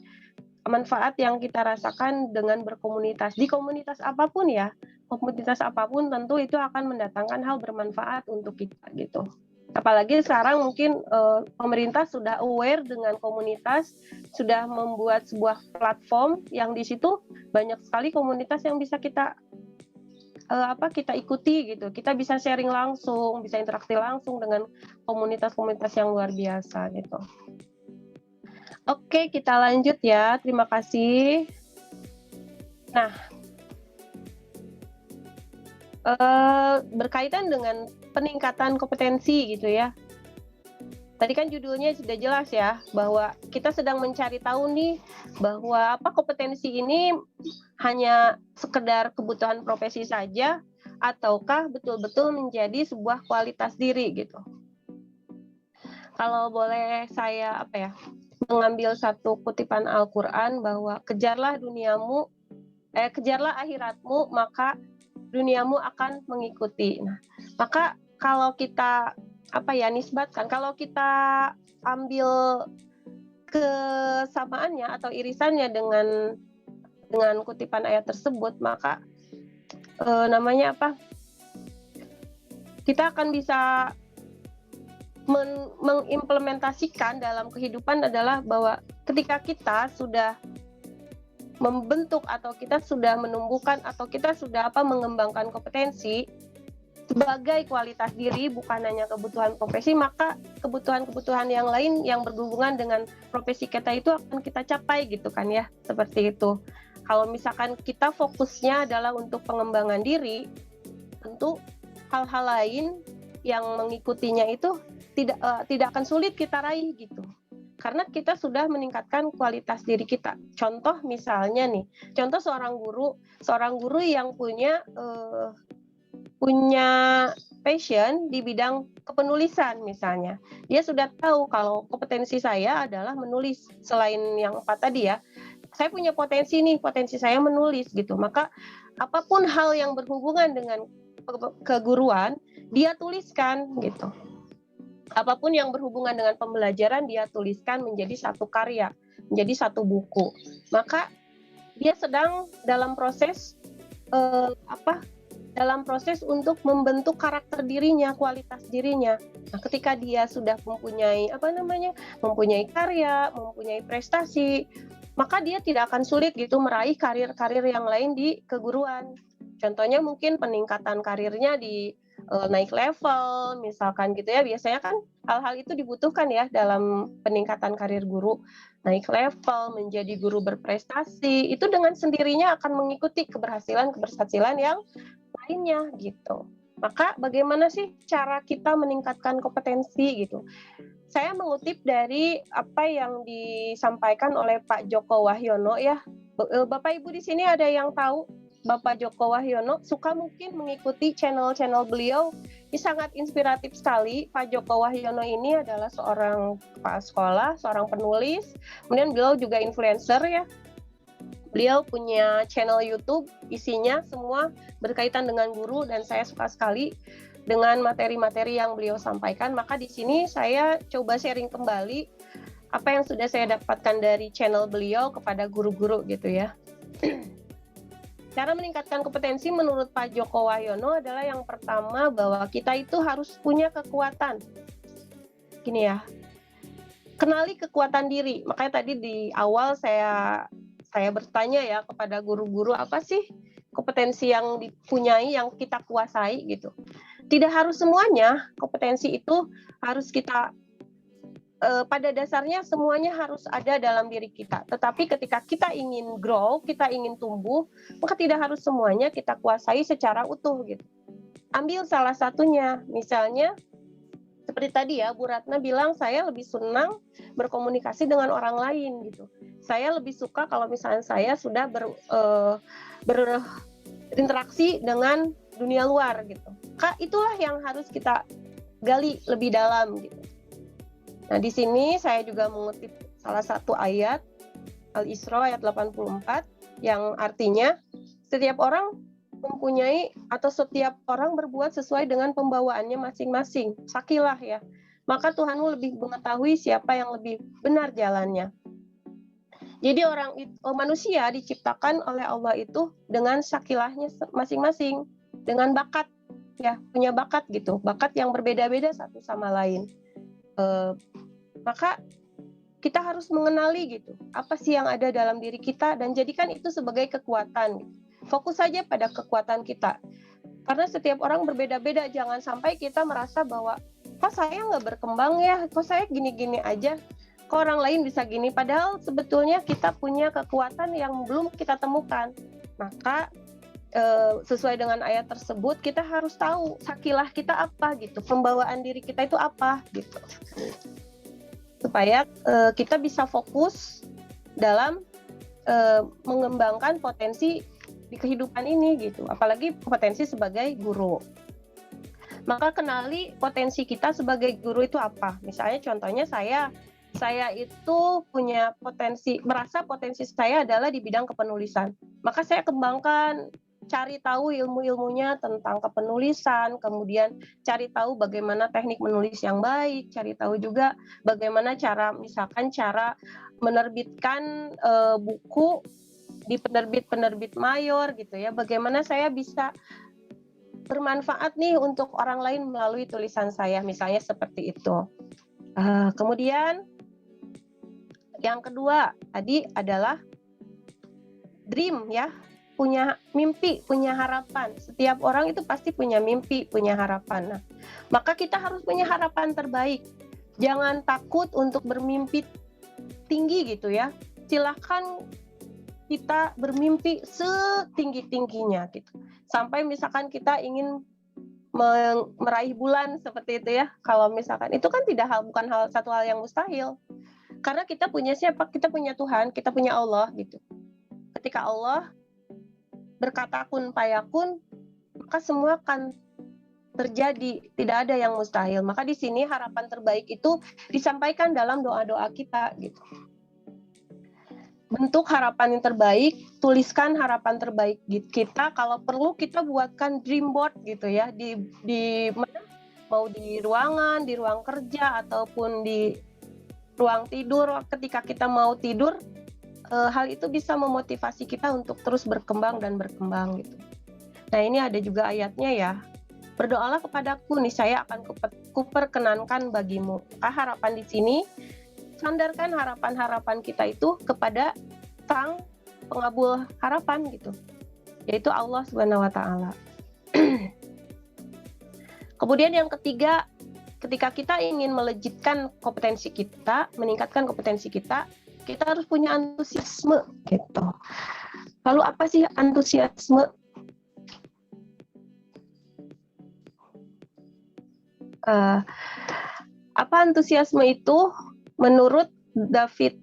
manfaat yang kita rasakan dengan berkomunitas. Di komunitas apapun ya, komunitas apapun tentu itu akan mendatangkan hal bermanfaat untuk kita gitu. Apalagi sekarang mungkin pemerintah sudah aware dengan komunitas, sudah membuat sebuah platform yang di situ banyak sekali komunitas yang bisa kita kita ikuti gitu. Kita bisa sharing langsung, bisa interaksi langsung dengan komunitas-komunitas yang luar biasa gitu. Oke, kita lanjut ya. Terima kasih. Nah, berkaitan dengan peningkatan kompetensi gitu ya. Tadi kan judulnya sudah jelas ya, bahwa kita sedang mencari tahu nih bahwa kompetensi ini hanya sekedar kebutuhan profesi saja ataukah betul-betul menjadi sebuah kualitas diri gitu. Kalau boleh saya mengambil satu kutipan Al-Qur'an bahwa kejarlah akhiratmu maka duniamu akan mengikuti. Nah, maka kalau kita nisbatkan, kalau kita ambil kesamaannya atau irisannya dengan kutipan ayat tersebut, maka kita akan bisa mengimplementasikan dalam kehidupan adalah bahwa ketika kita sudah membentuk atau kita sudah menumbuhkan atau kita sudah mengembangkan kompetensi sebagai kualitas diri, bukan hanya kebutuhan profesi, maka kebutuhan-kebutuhan yang lain yang berhubungan dengan profesi kita itu akan kita capai gitu kan ya, seperti itu. Kalau misalkan kita fokusnya adalah untuk pengembangan diri, tentu hal-hal lain yang mengikutinya itu tidak akan sulit kita raih gitu. Karena kita sudah meningkatkan kualitas diri kita. Contoh misalnya nih, seorang guru yang punya passion di bidang kepenulisan misalnya. Dia sudah tahu kalau kompetensi saya adalah menulis. Selain yang 4 tadi ya, saya punya potensi saya menulis gitu. Maka apapun hal yang berhubungan dengan keguruan, dia tuliskan gitu. Apapun yang berhubungan dengan pembelajaran dia tuliskan menjadi satu karya, menjadi satu buku. Maka dia sedang dalam proses untuk membentuk karakter dirinya, kualitas dirinya. Nah, ketika dia sudah mempunyai karya, mempunyai prestasi, maka dia tidak akan sulit gitu meraih karir-karir yang lain di keguruan. Contohnya mungkin peningkatan karirnya di naik level misalkan gitu ya, biasanya kan hal-hal itu dibutuhkan ya dalam peningkatan karir guru. Naik level, menjadi guru berprestasi, itu dengan sendirinya akan mengikuti keberhasilan yang lainnya gitu. Maka bagaimana sih cara kita meningkatkan kompetensi gitu? Saya mengutip dari apa yang disampaikan oleh Pak Joko Wahyono ya. Bapak Ibu di sini ada yang tahu Bapak Joko Wahyono, suka mungkin mengikuti channel-channel beliau. Ini sangat inspiratif sekali. Pak Joko Wahyono ini adalah seorang kepala sekolah, seorang penulis, kemudian beliau juga influencer ya. Beliau punya channel YouTube, isinya semua berkaitan dengan guru, dan saya suka sekali dengan materi-materi yang beliau sampaikan. Maka di sini saya coba sharing kembali apa yang sudah saya dapatkan dari channel beliau kepada guru-guru gitu ya. Cara meningkatkan kompetensi menurut Pak Joko Wahyono adalah yang pertama bahwa kita itu harus punya kekuatan. Gini ya, kenali kekuatan diri. Makanya tadi di awal saya bertanya ya kepada guru-guru, apa sih kompetensi yang dipunyai, yang kita kuasai gitu. Tidak harus semuanya kompetensi itu harus kita pada dasarnya semuanya harus ada dalam diri kita. Tetapi ketika kita ingin grow, kita ingin tumbuh, maka tidak harus semuanya kita kuasai secara utuh gitu. Ambil salah satunya, misalnya seperti tadi ya, Bu Ratna bilang saya lebih senang berkomunikasi dengan orang lain gitu. Saya lebih suka kalau misalnya saya sudah berinteraksi dengan dunia luar gitu. Itulah yang harus kita gali lebih dalam gitu. Nah, di sini saya juga mengutip salah satu ayat Al-Isra ayat 84 yang artinya setiap orang mempunyai atau setiap orang berbuat sesuai dengan pembawaannya masing-masing. Sakilah ya. Maka Tuhanmu lebih mengetahui siapa yang lebih benar jalannya. Jadi manusia diciptakan oleh Allah itu dengan sakilahnya masing-masing, dengan bakat ya, punya bakat gitu, bakat yang berbeda-beda satu sama lain. Maka kita harus mengenali gitu apa sih yang ada dalam diri kita dan jadikan itu sebagai kekuatan. Fokus saja pada kekuatan kita, karena setiap orang berbeda-beda. Jangan sampai kita merasa bahwa kok saya nggak berkembang ya, kok saya gini-gini aja, kok orang lain bisa gini, padahal sebetulnya kita punya kekuatan yang belum kita temukan. Maka sesuai dengan ayat tersebut kita harus tahu sakilah kita apa gitu, pembawaan diri kita itu apa gitu, supaya kita bisa fokus dalam mengembangkan potensi di kehidupan ini gitu, apalagi potensi sebagai guru. Maka kenali potensi kita sebagai guru itu apa. Misalnya contohnya saya itu punya potensi, merasa potensi saya adalah di bidang kepenulisan. Maka saya kembangkan, cari tahu ilmu-ilmunya tentang kepenulisan, kemudian cari tahu bagaimana teknik menulis yang baik, cari tahu juga bagaimana cara menerbitkan buku di penerbit mayor gitu ya, bagaimana saya bisa bermanfaat nih untuk orang lain melalui tulisan saya, misalnya seperti itu. Kemudian yang kedua tadi adalah dream ya, punya mimpi, punya harapan. Setiap orang itu pasti punya mimpi, punya harapan. Nah, maka kita harus punya harapan terbaik. Jangan takut untuk bermimpi tinggi gitu ya. Silahkan kita bermimpi setinggi-tingginya gitu. Sampai misalkan kita ingin meraih bulan seperti itu ya. Kalau misalkan itu kan bukan satu hal yang mustahil. Karena kita punya siapa? Kita punya Tuhan, kita punya Allah gitu. Ketika Allah berkata kun fayakun, maka semua akan terjadi, tidak ada yang mustahil. Maka di sini harapan terbaik itu disampaikan dalam doa-doa kita gitu. Bentuk harapan yang terbaik, tuliskan harapan terbaik kita. Kalau perlu kita buatkan dream board gitu ya, di mana, mau di ruangan, di ruang kerja ataupun di ruang tidur. Ketika kita mau tidur, hal itu bisa memotivasi kita untuk terus berkembang dan berkembang gitu. Nah, ini ada juga ayatnya ya. Berdoalah kepadaku, nih saya akan kuperkenankan bagimu. Harapan di sini, sandarkan harapan-harapan kita itu kepada Sang Pengabul harapan gitu, yaitu Allah Subhanahu wa Ta'ala. Kemudian yang ketiga, ketika kita ingin melejitkan kompetensi kita, meningkatkan kompetensi kita harus punya antusiasme gitu. Lalu apa sih antusiasme? Apa antusiasme itu menurut David?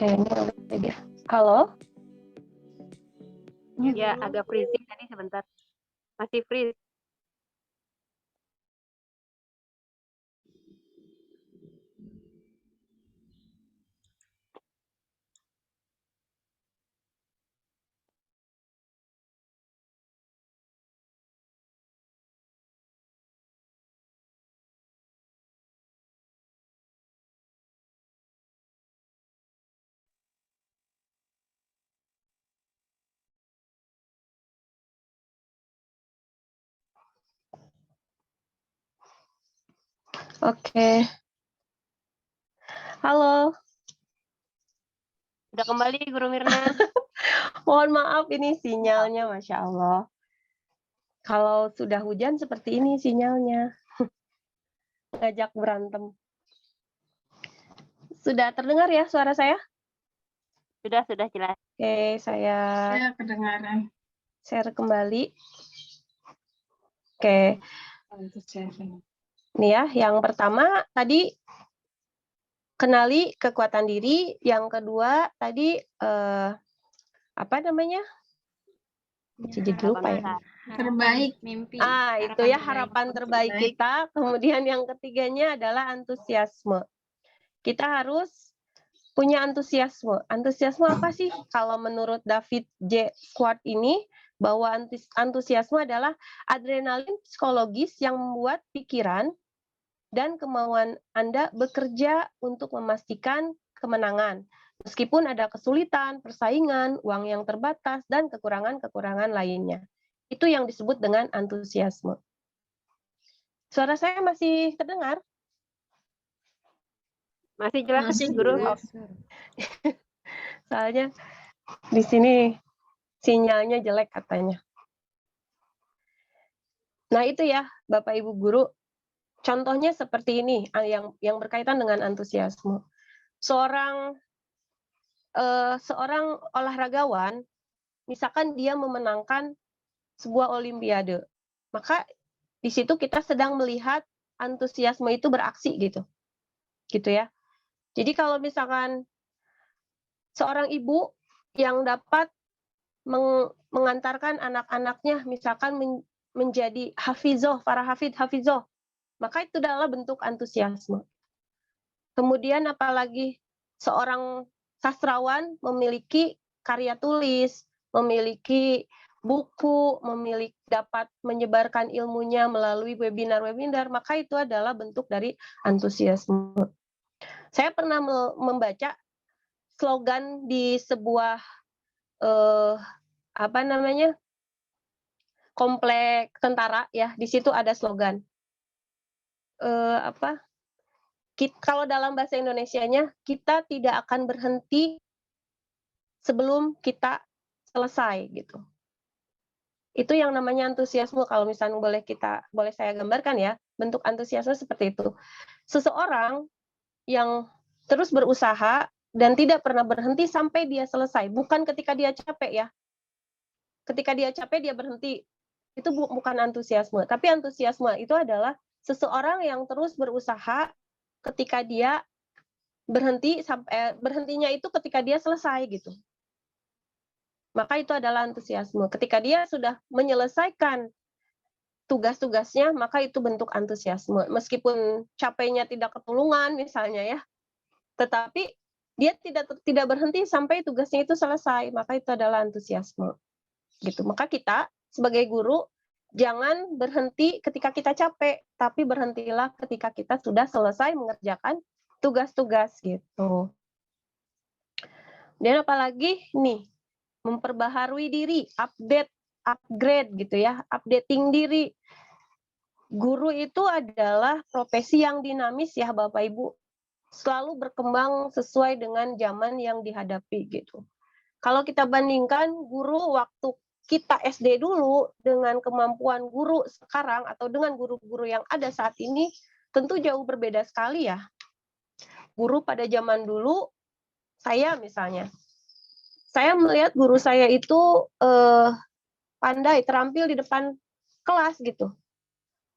Kayaknya udah dia. Halo? Ya, agak freezing tadi sebentar. Masih freeze. Oke. Halo. Udah kembali Guru Mirna. Mohon maaf ini sinyalnya, Masya Allah. Kalau sudah hujan seperti ini sinyalnya. Ngajak berantem. Sudah terdengar ya suara saya? Sudah jelas. Oke, saya Ya, kedengaran. share kembali. Oke, Antusiasme. nih ya, yang pertama tadi kenali kekuatan diri, yang kedua tadi apa namanya? Jadi lupa ya. Terbaik. Mimpi. Itu ya harapan terbaik kita. Kemudian yang ketiganya adalah antusiasme. Kita harus punya antusiasme. Antusiasme apa sih? Kalau menurut David J. Schwartz ini, bahwa antusiasme adalah adrenalin psikologis yang membuat pikiran dan kemauan Anda bekerja untuk memastikan kemenangan. Meskipun ada kesulitan, persaingan, uang yang terbatas, dan kekurangan-kekurangan lainnya. Itu yang disebut dengan antusiasme. Suara saya masih terdengar? Masih jelas Masih Guru. jelas. Soalnya di sini sinyalnya jelek katanya. Nah itu ya Bapak Ibu Guru, contohnya seperti ini yang berkaitan dengan antusiasme. Seorang olahragawan, misalkan dia memenangkan sebuah olimpiade, maka di situ kita sedang melihat antusiasme itu beraksi gitu ya. Jadi kalau misalkan seorang ibu yang dapat mengantarkan anak-anaknya misalkan menjadi hafizoh, para hafizoh, maka itu adalah bentuk antusiasme. Kemudian apalagi seorang sastrawan memiliki karya tulis, memiliki buku, dapat menyebarkan ilmunya melalui webinar-webinar, maka itu adalah bentuk dari antusiasme. Saya pernah membaca slogan di sebuah komplek tentara ya, di situ ada slogan kalau dalam bahasa Indonesianya, kita tidak akan berhenti sebelum kita selesai gitu. Itu yang namanya antusiasme. Kalau misalnya boleh saya gambarkan ya, bentuk antusiasme seperti itu. Seseorang yang terus berusaha dan tidak pernah berhenti sampai dia selesai. Bukan ketika dia capek ya. Ketika dia capek dia berhenti. Itu bukan antusiasme. Tapi antusiasme itu adalah seseorang yang terus berusaha ketika dia berhentinya itu ketika dia selesai gitu. Maka itu adalah antusiasme. Ketika dia sudah menyelesaikan tugas-tugasnya, maka itu bentuk antusiasme. Meskipun capeknya tidak ketulungan misalnya ya, tetapi dia tidak berhenti sampai tugasnya itu selesai, maka itu adalah antusiasme. Gitu. Maka kita sebagai guru jangan berhenti ketika kita capek, tapi berhentilah ketika kita sudah selesai mengerjakan tugas-tugas gitu. Dan apalagi nih, memperbaharui diri, upgrade gitu ya, updating diri. Guru itu adalah profesi yang dinamis ya Bapak Ibu, selalu berkembang sesuai dengan zaman yang dihadapi gitu. Kalau kita bandingkan guru waktu kita SD dulu dengan kemampuan guru sekarang atau dengan guru-guru yang ada saat ini, tentu jauh berbeda sekali ya. Guru pada zaman dulu, saya misalnya, saya melihat guru saya itu pandai, terampil di depan kelas gitu.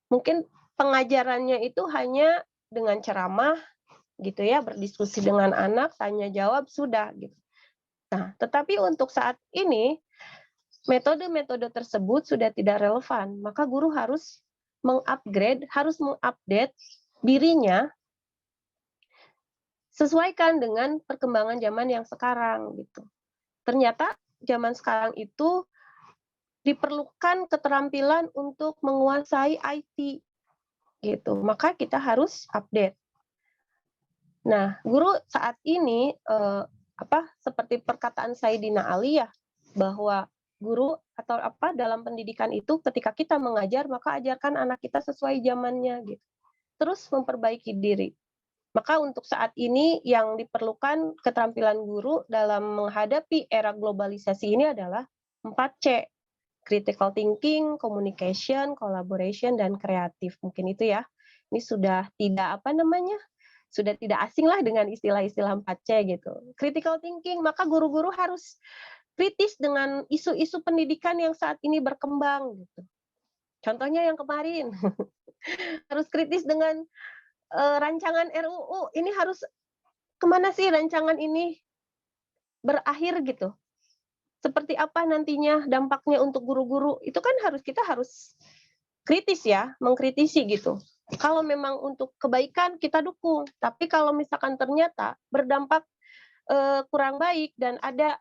Mungkin pengajarannya itu hanya dengan ceramah, gitu ya, berdiskusi dengan anak, tanya jawab sudah gitu. Nah, tetapi untuk saat ini metode-metode tersebut sudah tidak relevan, maka guru harus mengupgrade, harus mengupdate dirinya sesuaikan dengan perkembangan zaman yang sekarang gitu. Ternyata zaman sekarang itu diperlukan keterampilan untuk menguasai IT gitu. Maka kita harus update. Nah, guru saat ini seperti perkataan Saidina Ali ya, bahwa guru atau dalam pendidikan itu ketika kita mengajar maka ajarkan anak kita sesuai zamannya gitu. Terus memperbaiki diri. Maka untuk saat ini yang diperlukan keterampilan guru dalam menghadapi era globalisasi ini adalah 4C. Critical thinking, communication, collaboration, dan kreatif. Mungkin itu ya. Ini sudah tidak sudah tidak asing lah dengan istilah-istilah 4C gitu. Critical thinking, maka guru-guru harus kritis dengan isu-isu pendidikan yang saat ini berkembang gitu. Contohnya yang kemarin. Harus kritis dengan rancangan RUU, ini harus kemana sih rancangan ini berakhir gitu. Seperti apa nantinya dampaknya untuk guru-guru, itu kan kita harus kritis ya, mengkritisi gitu. Kalau memang untuk kebaikan kita dukung, tapi kalau misalkan ternyata berdampak kurang baik dan ada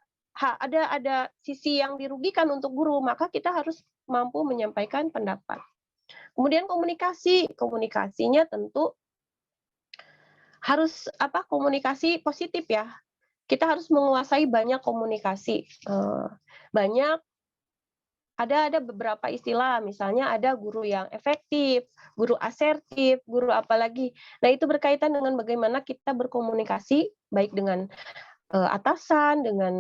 sisi yang dirugikan untuk guru, maka kita harus mampu menyampaikan pendapat. Kemudian komunikasinya tentu harus komunikasi positif ya. Kita harus menguasai banyak komunikasi. Ada beberapa istilah, misalnya ada guru yang efektif, guru asertif, guru apalagi. Nah, itu berkaitan dengan bagaimana kita berkomunikasi baik dengan atasan, dengan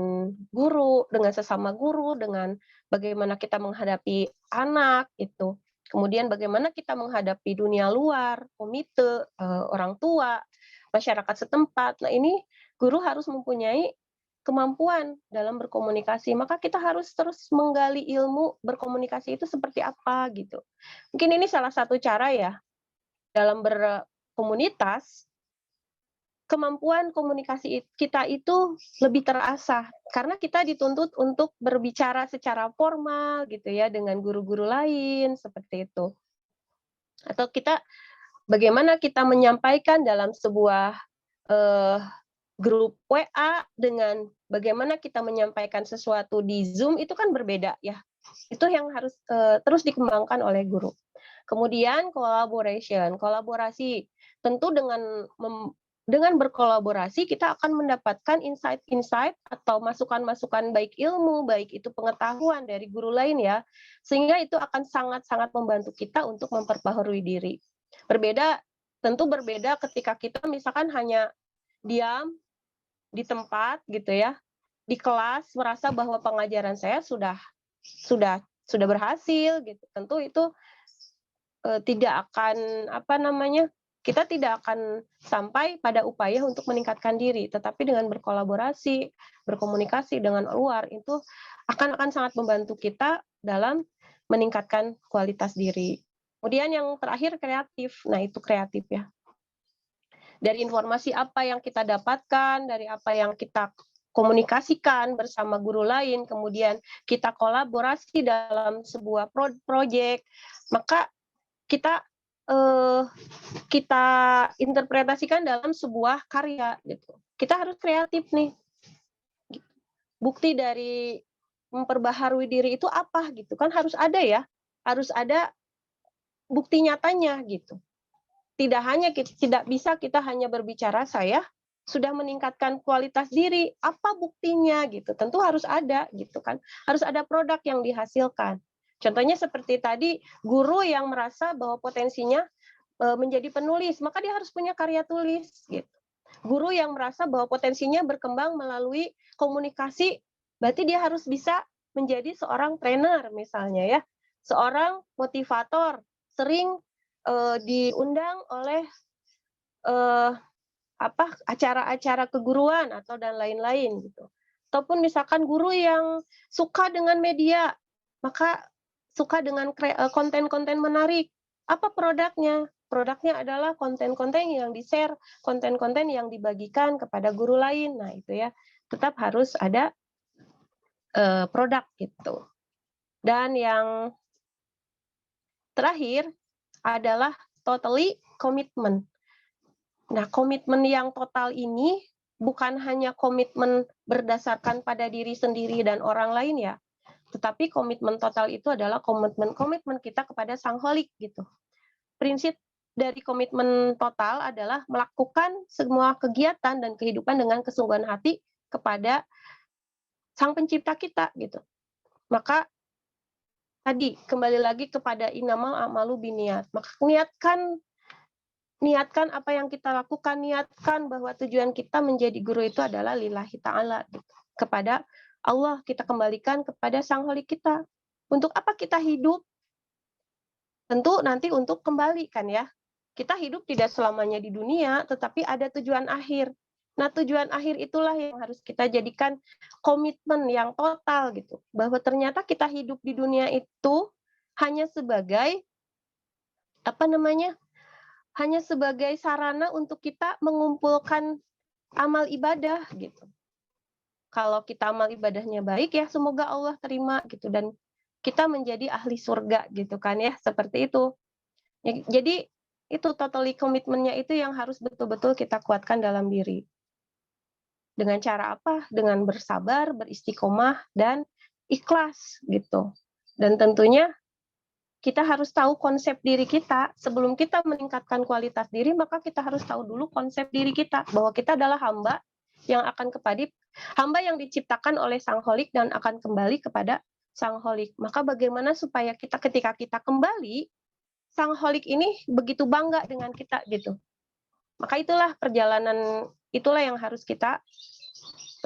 guru, dengan sesama guru, dengan bagaimana kita menghadapi anak itu. Kemudian bagaimana kita menghadapi dunia luar, komite, orang tua, masyarakat setempat. Nah, ini guru harus mempunyai kemampuan dalam berkomunikasi. Maka kita harus terus menggali ilmu berkomunikasi itu seperti apa gitu. Mungkin ini salah satu cara ya dalam berkomunitas. Kemampuan komunikasi kita itu lebih terasah karena kita dituntut untuk berbicara secara formal gitu ya dengan guru-guru lain seperti itu. Atau bagaimana kita menyampaikan dalam sebuah grup WA dengan bagaimana kita menyampaikan sesuatu di Zoom itu kan berbeda ya. Itu yang harus terus dikembangkan oleh guru. Kemudian kolaborasi. Tentu dengan berkolaborasi kita akan mendapatkan insight-insight atau masukan-masukan baik ilmu, baik itu pengetahuan dari guru lain ya, sehingga itu akan sangat-sangat membantu kita untuk memperbaharui diri. Tentu berbeda ketika kita misalkan hanya diam di tempat gitu ya, di kelas merasa bahwa pengajaran saya sudah berhasil gitu. Tentu itu tidak akan kita tidak akan sampai pada upaya untuk meningkatkan diri, tetapi dengan berkolaborasi, berkomunikasi dengan luar itu akan sangat membantu kita dalam meningkatkan kualitas diri. Kemudian yang terakhir kreatif. Nah, itu kreatif ya. Dari informasi apa yang kita dapatkan, dari apa yang kita komunikasikan bersama guru lain, kemudian kita kolaborasi dalam sebuah proyek, maka kita interpretasikan dalam sebuah karya gitu. Kita harus kreatif nih. Bukti dari memperbaharui diri itu apa gitu kan harus ada ya. Harus ada bukti nyatanya gitu. Tidak bisa kita hanya berbicara saya sudah meningkatkan kualitas diri, apa buktinya gitu. Tentu harus ada gitu kan. Harus ada produk yang dihasilkan. Contohnya seperti tadi, guru yang merasa bahwa potensinya menjadi penulis, maka dia harus punya karya tulis. Gitu. Guru yang merasa bahwa potensinya berkembang melalui komunikasi, berarti dia harus bisa menjadi seorang trainer misalnya ya, seorang motivator, sering diundang oleh acara-acara keguruan atau dan lain-lain gitu. Ataupun misalkan guru yang suka dengan media, maka suka dengan konten-konten menarik. Apa produknya? produknya adalah konten-konten yang di-share, konten-konten yang dibagikan kepada guru lain. Nah, itu ya, tetap harus ada produk gitu. Dan yang terakhir adalah totally commitment. Nah, komitmen yang total ini bukan hanya komitmen berdasarkan pada diri sendiri dan orang lain ya, tetapi komitmen total itu adalah komitmen kita kepada Sang Holik gitu. Prinsip dari komitmen total adalah melakukan semua kegiatan dan kehidupan dengan kesungguhan hati kepada Sang Pencipta kita gitu. Maka tadi kembali lagi kepada innamal a'malu binniyat. Maka niatkan apa yang kita lakukan, niatkan bahwa tujuan kita menjadi guru itu adalah lillahi ta'ala gitu. Kepada Allah, kita kembalikan kepada Sang Holik kita. Untuk apa kita hidup? Tentu nanti untuk kembali kan ya. Kita hidup tidak selamanya di dunia, tetapi ada tujuan akhir. Nah, tujuan akhir itulah yang harus kita jadikan komitmen yang total gitu. Bahwa ternyata kita hidup di dunia itu hanya sebagai hanya sebagai sarana untuk kita mengumpulkan amal ibadah gitu. Kalau kita amal ibadahnya baik ya semoga Allah terima gitu dan kita menjadi ahli surga gitu kan ya, seperti itu. Jadi itu totally komitmennya itu yang harus betul-betul kita kuatkan dalam diri. Dengan cara apa? Dengan bersabar, beristiqomah, dan ikhlas gitu. Dan tentunya kita harus tahu konsep diri kita. Sebelum kita meningkatkan kualitas diri, maka kita harus tahu dulu konsep diri kita. Bahwa kita adalah hamba yang akan hamba yang diciptakan oleh Sang Holik dan akan kembali kepada Sang Holik. Maka bagaimana supaya kita ketika kita kembali, Sang Holik ini begitu bangga dengan kita gitu. Maka itulah perjalanan, itulah yang harus kita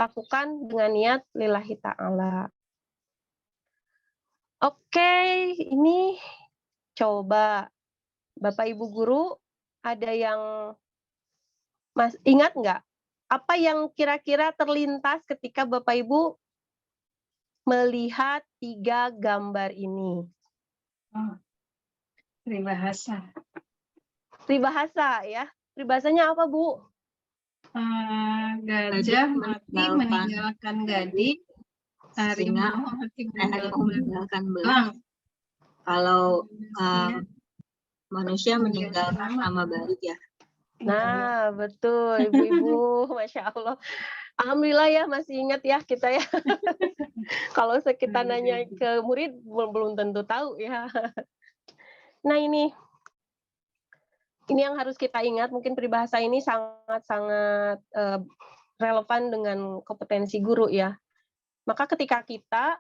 lakukan dengan niat lillahi ta'ala. Oke, ini coba Bapak Ibu Guru, ada yang ingat nggak? Apa yang kira-kira terlintas ketika Bapak Ibu melihat 3 gambar ini? Peribahasa. Peribahasa ya. Peribahasanya apa, Bu? Gajah mati meninggalkan gading, harimau mati meninggalkan belang. Kalau manusia meninggalkan nama baik ya. Nah, betul Ibu-ibu, Masya Allah. Alhamdulillah ya masih ingat ya kita ya. Kalau kita nanya ke murid belum tentu tahu ya. Nah ini yang harus kita ingat, mungkin peribahasa ini sangat-sangat relevan dengan kompetensi guru ya. Maka ketika kita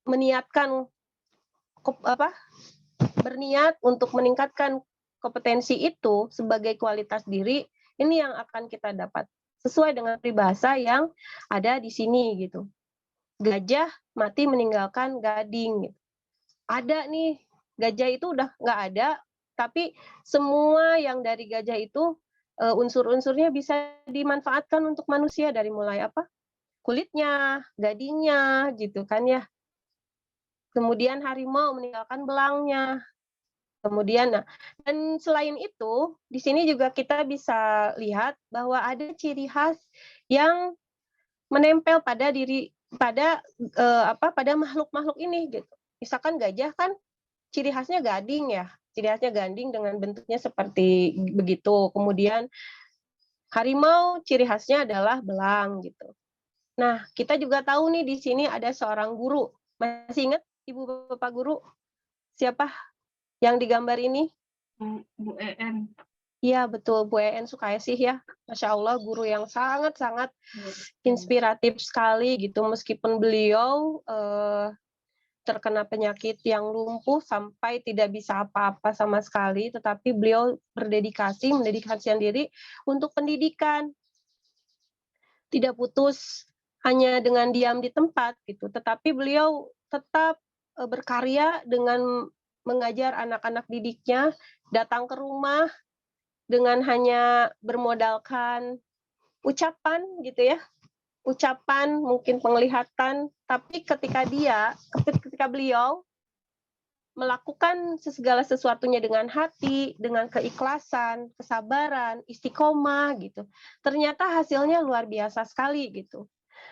meniatkan berniat untuk meningkatkan kompetensi itu sebagai kualitas diri, ini yang akan kita dapat sesuai dengan peribahasa yang ada di sini gitu. Gajah mati meninggalkan gading. Gitu. Ada nih, gajah itu udah nggak ada, tapi semua yang dari gajah itu unsur-unsurnya bisa dimanfaatkan untuk manusia dari mulai apa? Kulitnya, gadingnya, gitu kan ya. Kemudian harimau meninggalkan belangnya. Kemudian, dan selain itu, di sini juga kita bisa lihat bahwa ada ciri khas yang menempel pada pada makhluk-makhluk ini gitu. Misalkan gajah kan ciri khasnya gading ya, ciri khasnya gading dengan bentuknya seperti begitu. Kemudian harimau ciri khasnya adalah belang gitu. Nah, kita juga tahu nih di sini ada seorang guru. Masih ingat Ibu Bapak guru? Siapa yang digambar ini? Bu EN. Iya, betul. Bu EN Sukaisih ya. Masya Allah, guru yang sangat-sangat inspiratif sekali gitu. Meskipun beliau terkena penyakit yang lumpuh sampai tidak bisa apa-apa sama sekali, tetapi beliau mendedikasikan diri untuk pendidikan. Tidak putus hanya dengan diam di tempat gitu, tetapi beliau tetap berkarya dengan mengajar anak-anak didiknya, datang ke rumah dengan hanya bermodalkan ucapan gitu ya, ucapan mungkin penglihatan, tapi ketika beliau melakukan segala sesuatunya dengan hati, dengan keikhlasan, kesabaran, istiqomah gitu. Ternyata hasilnya luar biasa sekali gitu.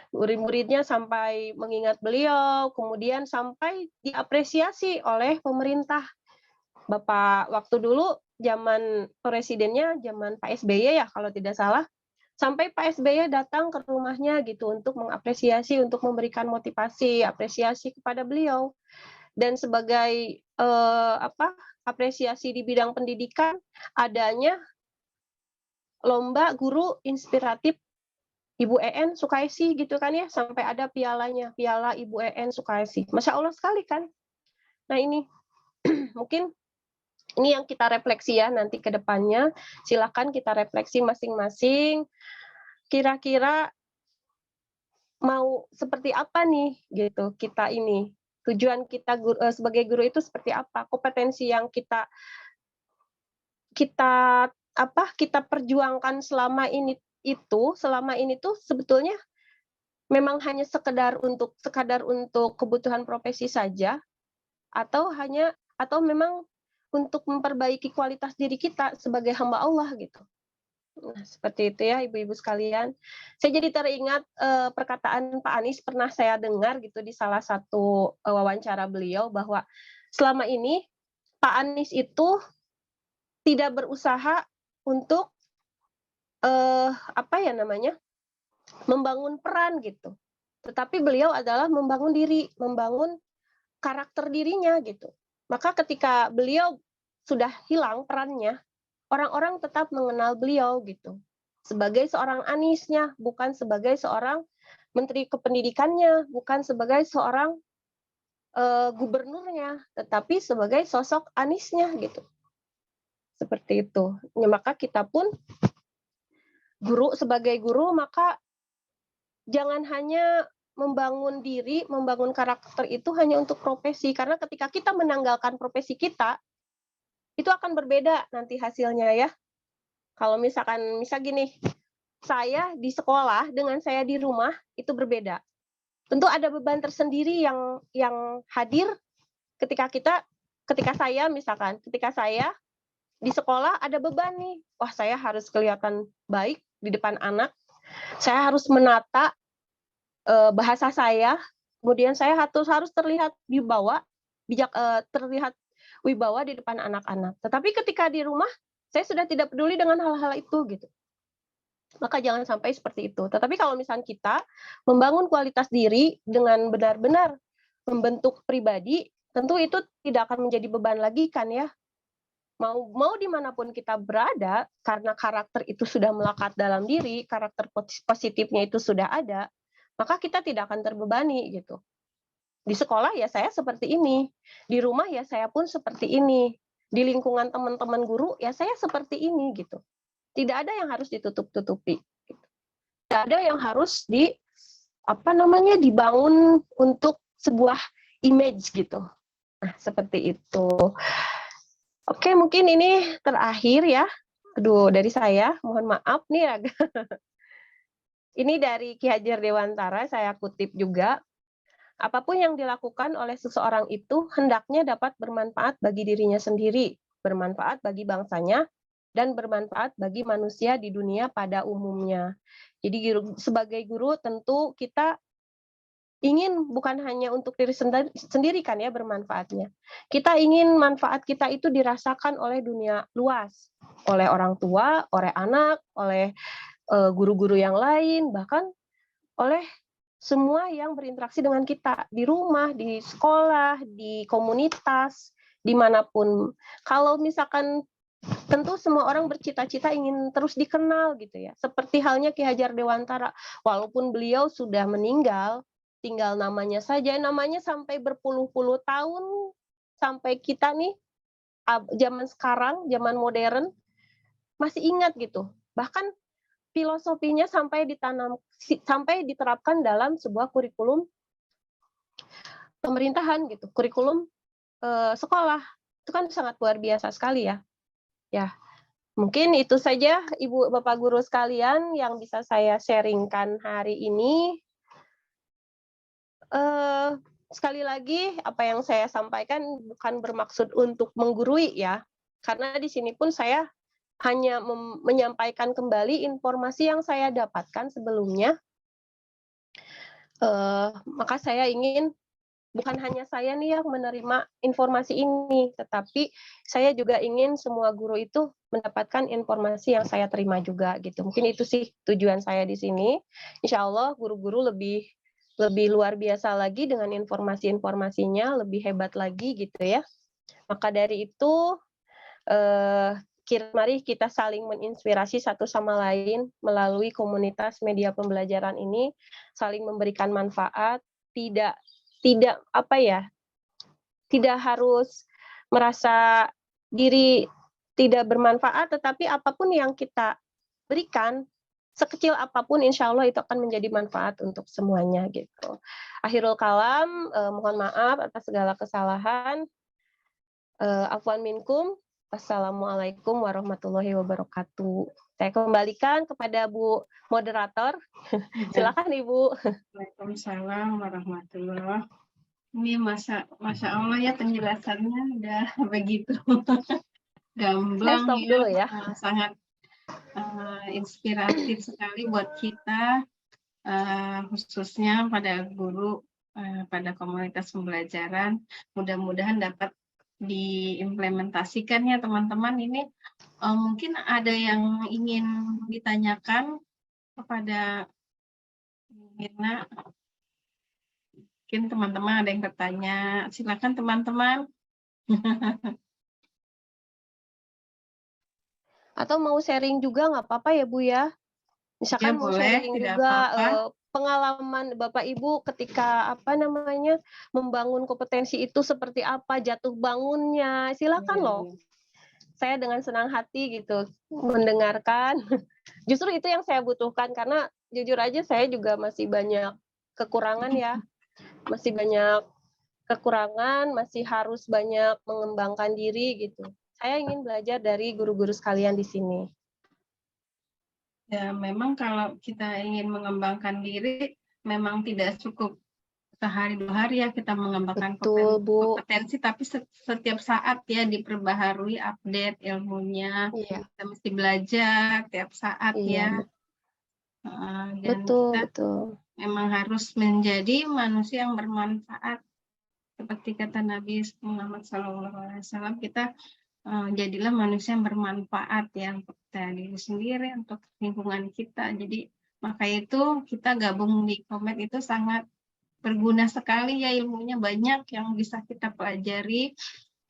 Murid-muridnya sampai mengingat beliau, kemudian sampai diapresiasi oleh pemerintah. Bapak waktu dulu zaman presidennya zaman Pak SBY ya kalau tidak salah, sampai Pak SBY datang ke rumahnya gitu untuk mengapresiasi, untuk memberikan motivasi, apresiasi kepada beliau. Dan sebagai apresiasi di bidang pendidikan adanya lomba guru inspiratif Ibu EN Sukaisi gitu kan ya, sampai ada pialanya, piala Ibu EN Sukaisi. Masya Allah sekali kan. Nah ini mungkin ini yang kita refleksi ya nanti ke depannya. Silakan kita refleksi masing-masing. Kira-kira mau seperti apa nih gitu kita ini. Tujuan kita sebagai guru itu seperti apa? Kompetensi yang kita perjuangkan selama ini tuh sebetulnya memang hanya sekadar untuk kebutuhan profesi saja atau memang untuk memperbaiki kualitas diri kita sebagai hamba Allah gitu. Nah, seperti itu ya ibu-ibu sekalian. Saya jadi teringat perkataan Pak Anies pernah saya dengar gitu di salah satu wawancara beliau bahwa selama ini Pak Anies itu tidak berusaha untuk membangun peran gitu. Tetapi beliau adalah membangun diri, membangun karakter dirinya gitu. Maka ketika beliau sudah hilang perannya, orang-orang tetap mengenal beliau gitu. Sebagai seorang Aniesnya, bukan sebagai seorang menteri kependidikannya, bukan sebagai seorang gubernurnya, tetapi sebagai sosok Aniesnya gitu. Seperti itu. Ya, maka kita pun sebagai guru, maka jangan hanya membangun diri, membangun karakter itu hanya untuk profesi. Karena ketika kita menanggalkan profesi kita, itu akan berbeda nanti hasilnya ya. Kalau misal gini, saya di sekolah dengan saya di rumah itu berbeda. Tentu ada beban tersendiri yang hadir ketika saya di sekolah ada beban nih. Wah, saya harus kelihatan baik di depan anak. Saya harus menata bahasa saya. Kemudian saya harus terlihat terlihat wibawa di depan anak-anak. Tetapi ketika di rumah, saya sudah tidak peduli dengan hal-hal itu gitu. Maka jangan sampai seperti itu. Tetapi kalau misalnya kita membangun kualitas diri dengan benar-benar membentuk pribadi, tentu itu tidak akan menjadi beban lagi kan ya. Mau dimanapun kita berada, karena karakter itu sudah melekat dalam diri, karakter positifnya itu sudah ada, maka kita tidak akan terbebani gitu. Di sekolah ya saya seperti ini, di rumah ya saya pun seperti ini, di lingkungan teman-teman guru ya saya seperti ini gitu. Tidak ada yang harus ditutup-tutupi. Tidak ada yang harus dibangun untuk sebuah image gitu. Nah, seperti itu. Oke, mungkin ini terakhir ya. Aduh, dari saya, mohon maaf nih agak. Ini dari Ki Hajar Dewantara, saya kutip juga. Apapun yang dilakukan oleh seseorang itu hendaknya dapat bermanfaat bagi dirinya sendiri, bermanfaat bagi bangsanya, dan bermanfaat bagi manusia di dunia pada umumnya. Jadi sebagai guru tentu kita ingin bukan hanya untuk diri sendiri kan ya bermanfaatnya. Kita ingin manfaat kita itu dirasakan oleh dunia luas, oleh orang tua, oleh anak, oleh guru-guru yang lain, bahkan oleh semua yang berinteraksi dengan kita di rumah, di sekolah, di komunitas, dimanapun. Kalau misalkan tentu semua orang bercita-cita ingin terus dikenal gitu ya. Seperti halnya Ki Hajar Dewantara, walaupun beliau sudah meninggal, tinggal namanya saja, namanya sampai berpuluh-puluh tahun, sampai kita nih zaman sekarang, zaman modern masih ingat gitu. Bahkan filosofinya sampai diterapkan dalam sebuah kurikulum pemerintahan gitu, kurikulum sekolah. Itu kan sangat luar biasa sekali ya. Ya, mungkin itu saja Ibu Bapak guru sekalian yang bisa saya sharingkan hari ini. sekali lagi apa yang saya sampaikan bukan bermaksud untuk menggurui ya, karena di sini pun saya hanya menyampaikan kembali informasi yang saya dapatkan sebelumnya. Maka saya ingin bukan hanya saya nih yang menerima informasi ini, tetapi saya juga ingin semua guru itu mendapatkan informasi yang saya terima juga gitu. Mungkin itu sih tujuan saya di sini. Insya Allah guru-guru lebih luar biasa lagi dengan informasi-informasinya, lebih hebat lagi gitu ya. Maka dari itu, mari kita saling menginspirasi satu sama lain melalui komunitas media pembelajaran ini, saling memberikan manfaat, tidak harus merasa diri tidak bermanfaat, tetapi apapun yang kita berikan, sekecil apapun insya Allah itu akan menjadi manfaat untuk semuanya gitu. Akhirul kalam, mohon maaf atas segala kesalahan. Afwan minkum. Assalamualaikum warahmatullahi wabarakatuh. Saya kembalikan kepada Bu Moderator. Silakan Ibu. Waalaikumsalam warahmatullahi. Ini Masya Allah ya penjelasannya udah begitu Saya gamblang stop dulu ya. sangat inspiratif sekali buat kita, khususnya pada guru, pada komunitas pembelajaran. Mudah-mudahan dapat diimplementasikan ya teman-teman. Ini mungkin ada yang ingin ditanyakan kepada Mirna. Mungkin teman-teman ada yang bertanya. Silakan teman-teman. Atau mau sharing juga nggak apa-apa ya Bu ya? Misalkan Ya, mau boleh, sharing tidak juga apa-apa. pengalaman Bapak Ibu ketika membangun kompetensi itu seperti apa, jatuh bangunnya, silakan loh. Saya dengan senang hati gitu mendengarkan. Justru itu yang saya butuhkan karena jujur aja saya juga masih banyak kekurangan ya. Masih banyak kekurangan, masih harus banyak mengembangkan diri gitu. Saya ingin belajar dari guru-guru sekalian di sini. Ya, memang kalau kita ingin mengembangkan diri, memang tidak cukup sehari dua hari ya kita mengembangkan Betul, Bu. kompetensi, tapi setiap saat ya diperbaharui, update ilmunya. Iya. Kita mesti belajar tiap saat Iya, ya. Dan betul, kita betul. memang harus menjadi manusia yang bermanfaat. Seperti kata Nabi Muhammad SAW, kita jadilah manusia yang bermanfaat ya untuk diri sendiri, untuk lingkungan kita. Jadi maka itu kita gabung di Komet itu sangat berguna sekali ya, ilmunya banyak yang bisa kita pelajari.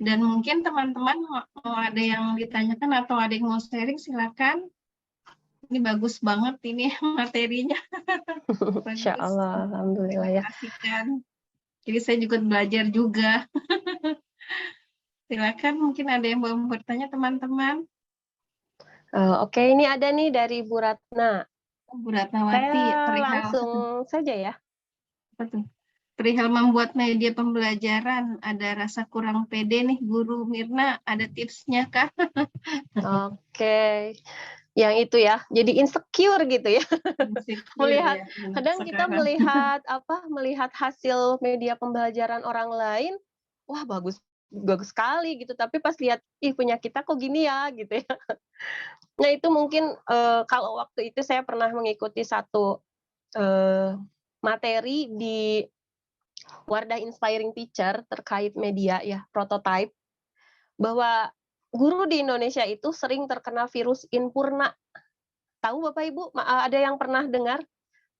Dan mungkin teman-teman mau ada yang ditanyakan atau ada yang mau sharing, silakan. Ini bagus banget ini materinya. Insya Allah, alhamdulillah ya. Jadi saya juga belajar juga. Silakan, mungkin ada yang mau bertanya teman-teman. Oke, ini ada nih dari Bu Ratna. Bu Ratnawati, Saya langsung saja ya. Betul. Perihal membuat media pembelajaran, ada rasa kurang pede nih Guru Mirna, ada tipsnya kah? Oke, yang itu ya, jadi insecure gitu ya. Melihat, ya, kadang kita melihat hasil media pembelajaran orang lain, wah bagus sekali gitu, tapi pas lihat, ih punya kita kok gini ya gitu ya. Nah itu mungkin kalau waktu itu saya pernah mengikuti satu materi di Wardah Inspiring Teacher terkait media ya, prototype, bahwa guru di Indonesia itu sering terkena virus Infurna. Tahu Bapak Ibu, ada yang pernah dengar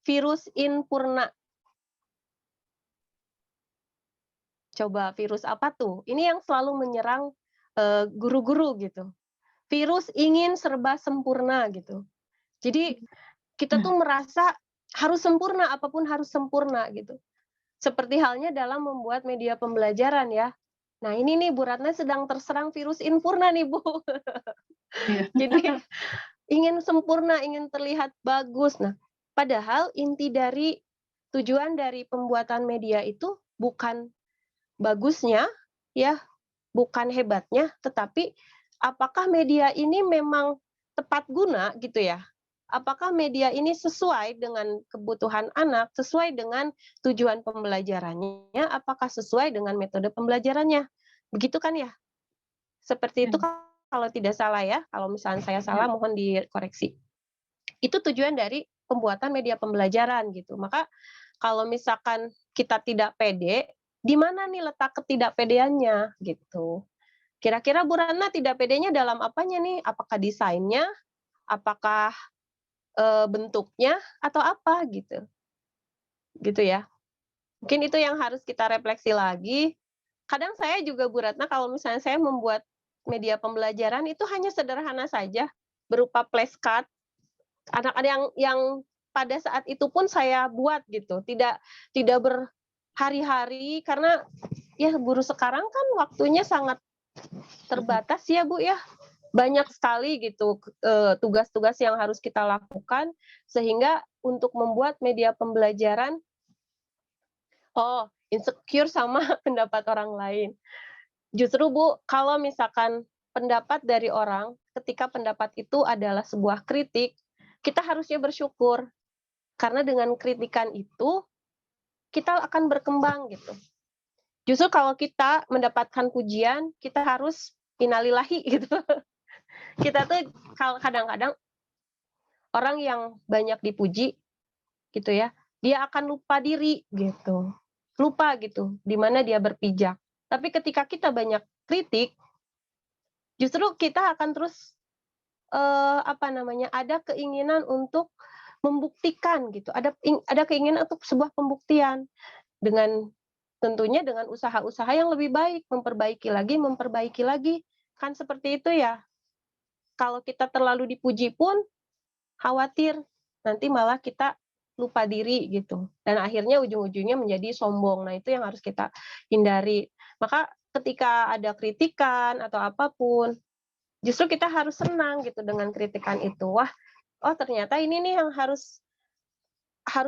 virus Infurna? Coba virus apa tuh? Ini yang selalu menyerang guru-guru gitu. Virus ingin serba sempurna gitu. Jadi kita tuh merasa harus sempurna, apapun harus sempurna gitu. Seperti halnya dalam membuat media pembelajaran ya. Nah ini nih Bu Ratna sedang terserang virus Infurna nih Bu. Jadi ingin sempurna, ingin terlihat bagus. Nah padahal inti dari tujuan dari pembuatan media itu bukan bagusnya ya, bukan hebatnya, tetapi apakah media ini memang tepat guna gitu ya. apakah media ini sesuai dengan kebutuhan anak, sesuai dengan tujuan pembelajarannya, apakah sesuai dengan metode pembelajarannya. Begitu kan ya? Seperti itu kalau tidak salah ya. Kalau misalnya saya salah, mohon dikoreksi. Itu tujuan dari pembuatan media pembelajaran gitu. Maka kalau misalkan kita tidak pede, di mana nih letak ketidakpedeannya gitu. Kira-kira Bu Ratna tidak pedenya dalam apanya nih? Apakah desainnya? Apakah bentuknya atau apa gitu. Gitu ya. Mungkin itu yang harus kita refleksi lagi. Kadang saya juga Bu Ratna kalau misalnya saya membuat media pembelajaran itu hanya sederhana saja berupa flashcard. Anak-anak yang pada saat itu pun saya buat gitu. Tidak berhari-hari karena ya guru sekarang kan waktunya sangat terbatas ya Bu ya. Banyak sekali gitu tugas-tugas yang harus kita lakukan sehingga untuk membuat media pembelajaran insecure sama pendapat orang lain. Justru Bu, kalau misalkan pendapat dari orang, ketika pendapat itu adalah sebuah kritik, kita harusnya bersyukur. Karena dengan kritikan itu kita akan berkembang gitu. Justru kalau kita mendapatkan pujian, kita harus innalillahi gitu. Kita tuh kadang-kadang orang yang banyak dipuji gitu ya, dia akan lupa diri gitu. Lupa gitu di mana dia berpijak. Tapi ketika kita banyak kritik, justru kita akan terus ada keinginan untuk membuktikan gitu. Ada keinginan untuk sebuah pembuktian dengan tentunya dengan usaha-usaha yang lebih baik, memperbaiki lagi. Kan seperti itu ya. Kalau kita terlalu dipuji pun khawatir nanti malah kita lupa diri gitu. Dan akhirnya ujung-ujungnya menjadi sombong. Nah, itu yang harus kita hindari. Maka ketika ada kritikan atau apapun, justru kita harus senang gitu dengan kritikan itu. Oh ternyata ini nih yang harus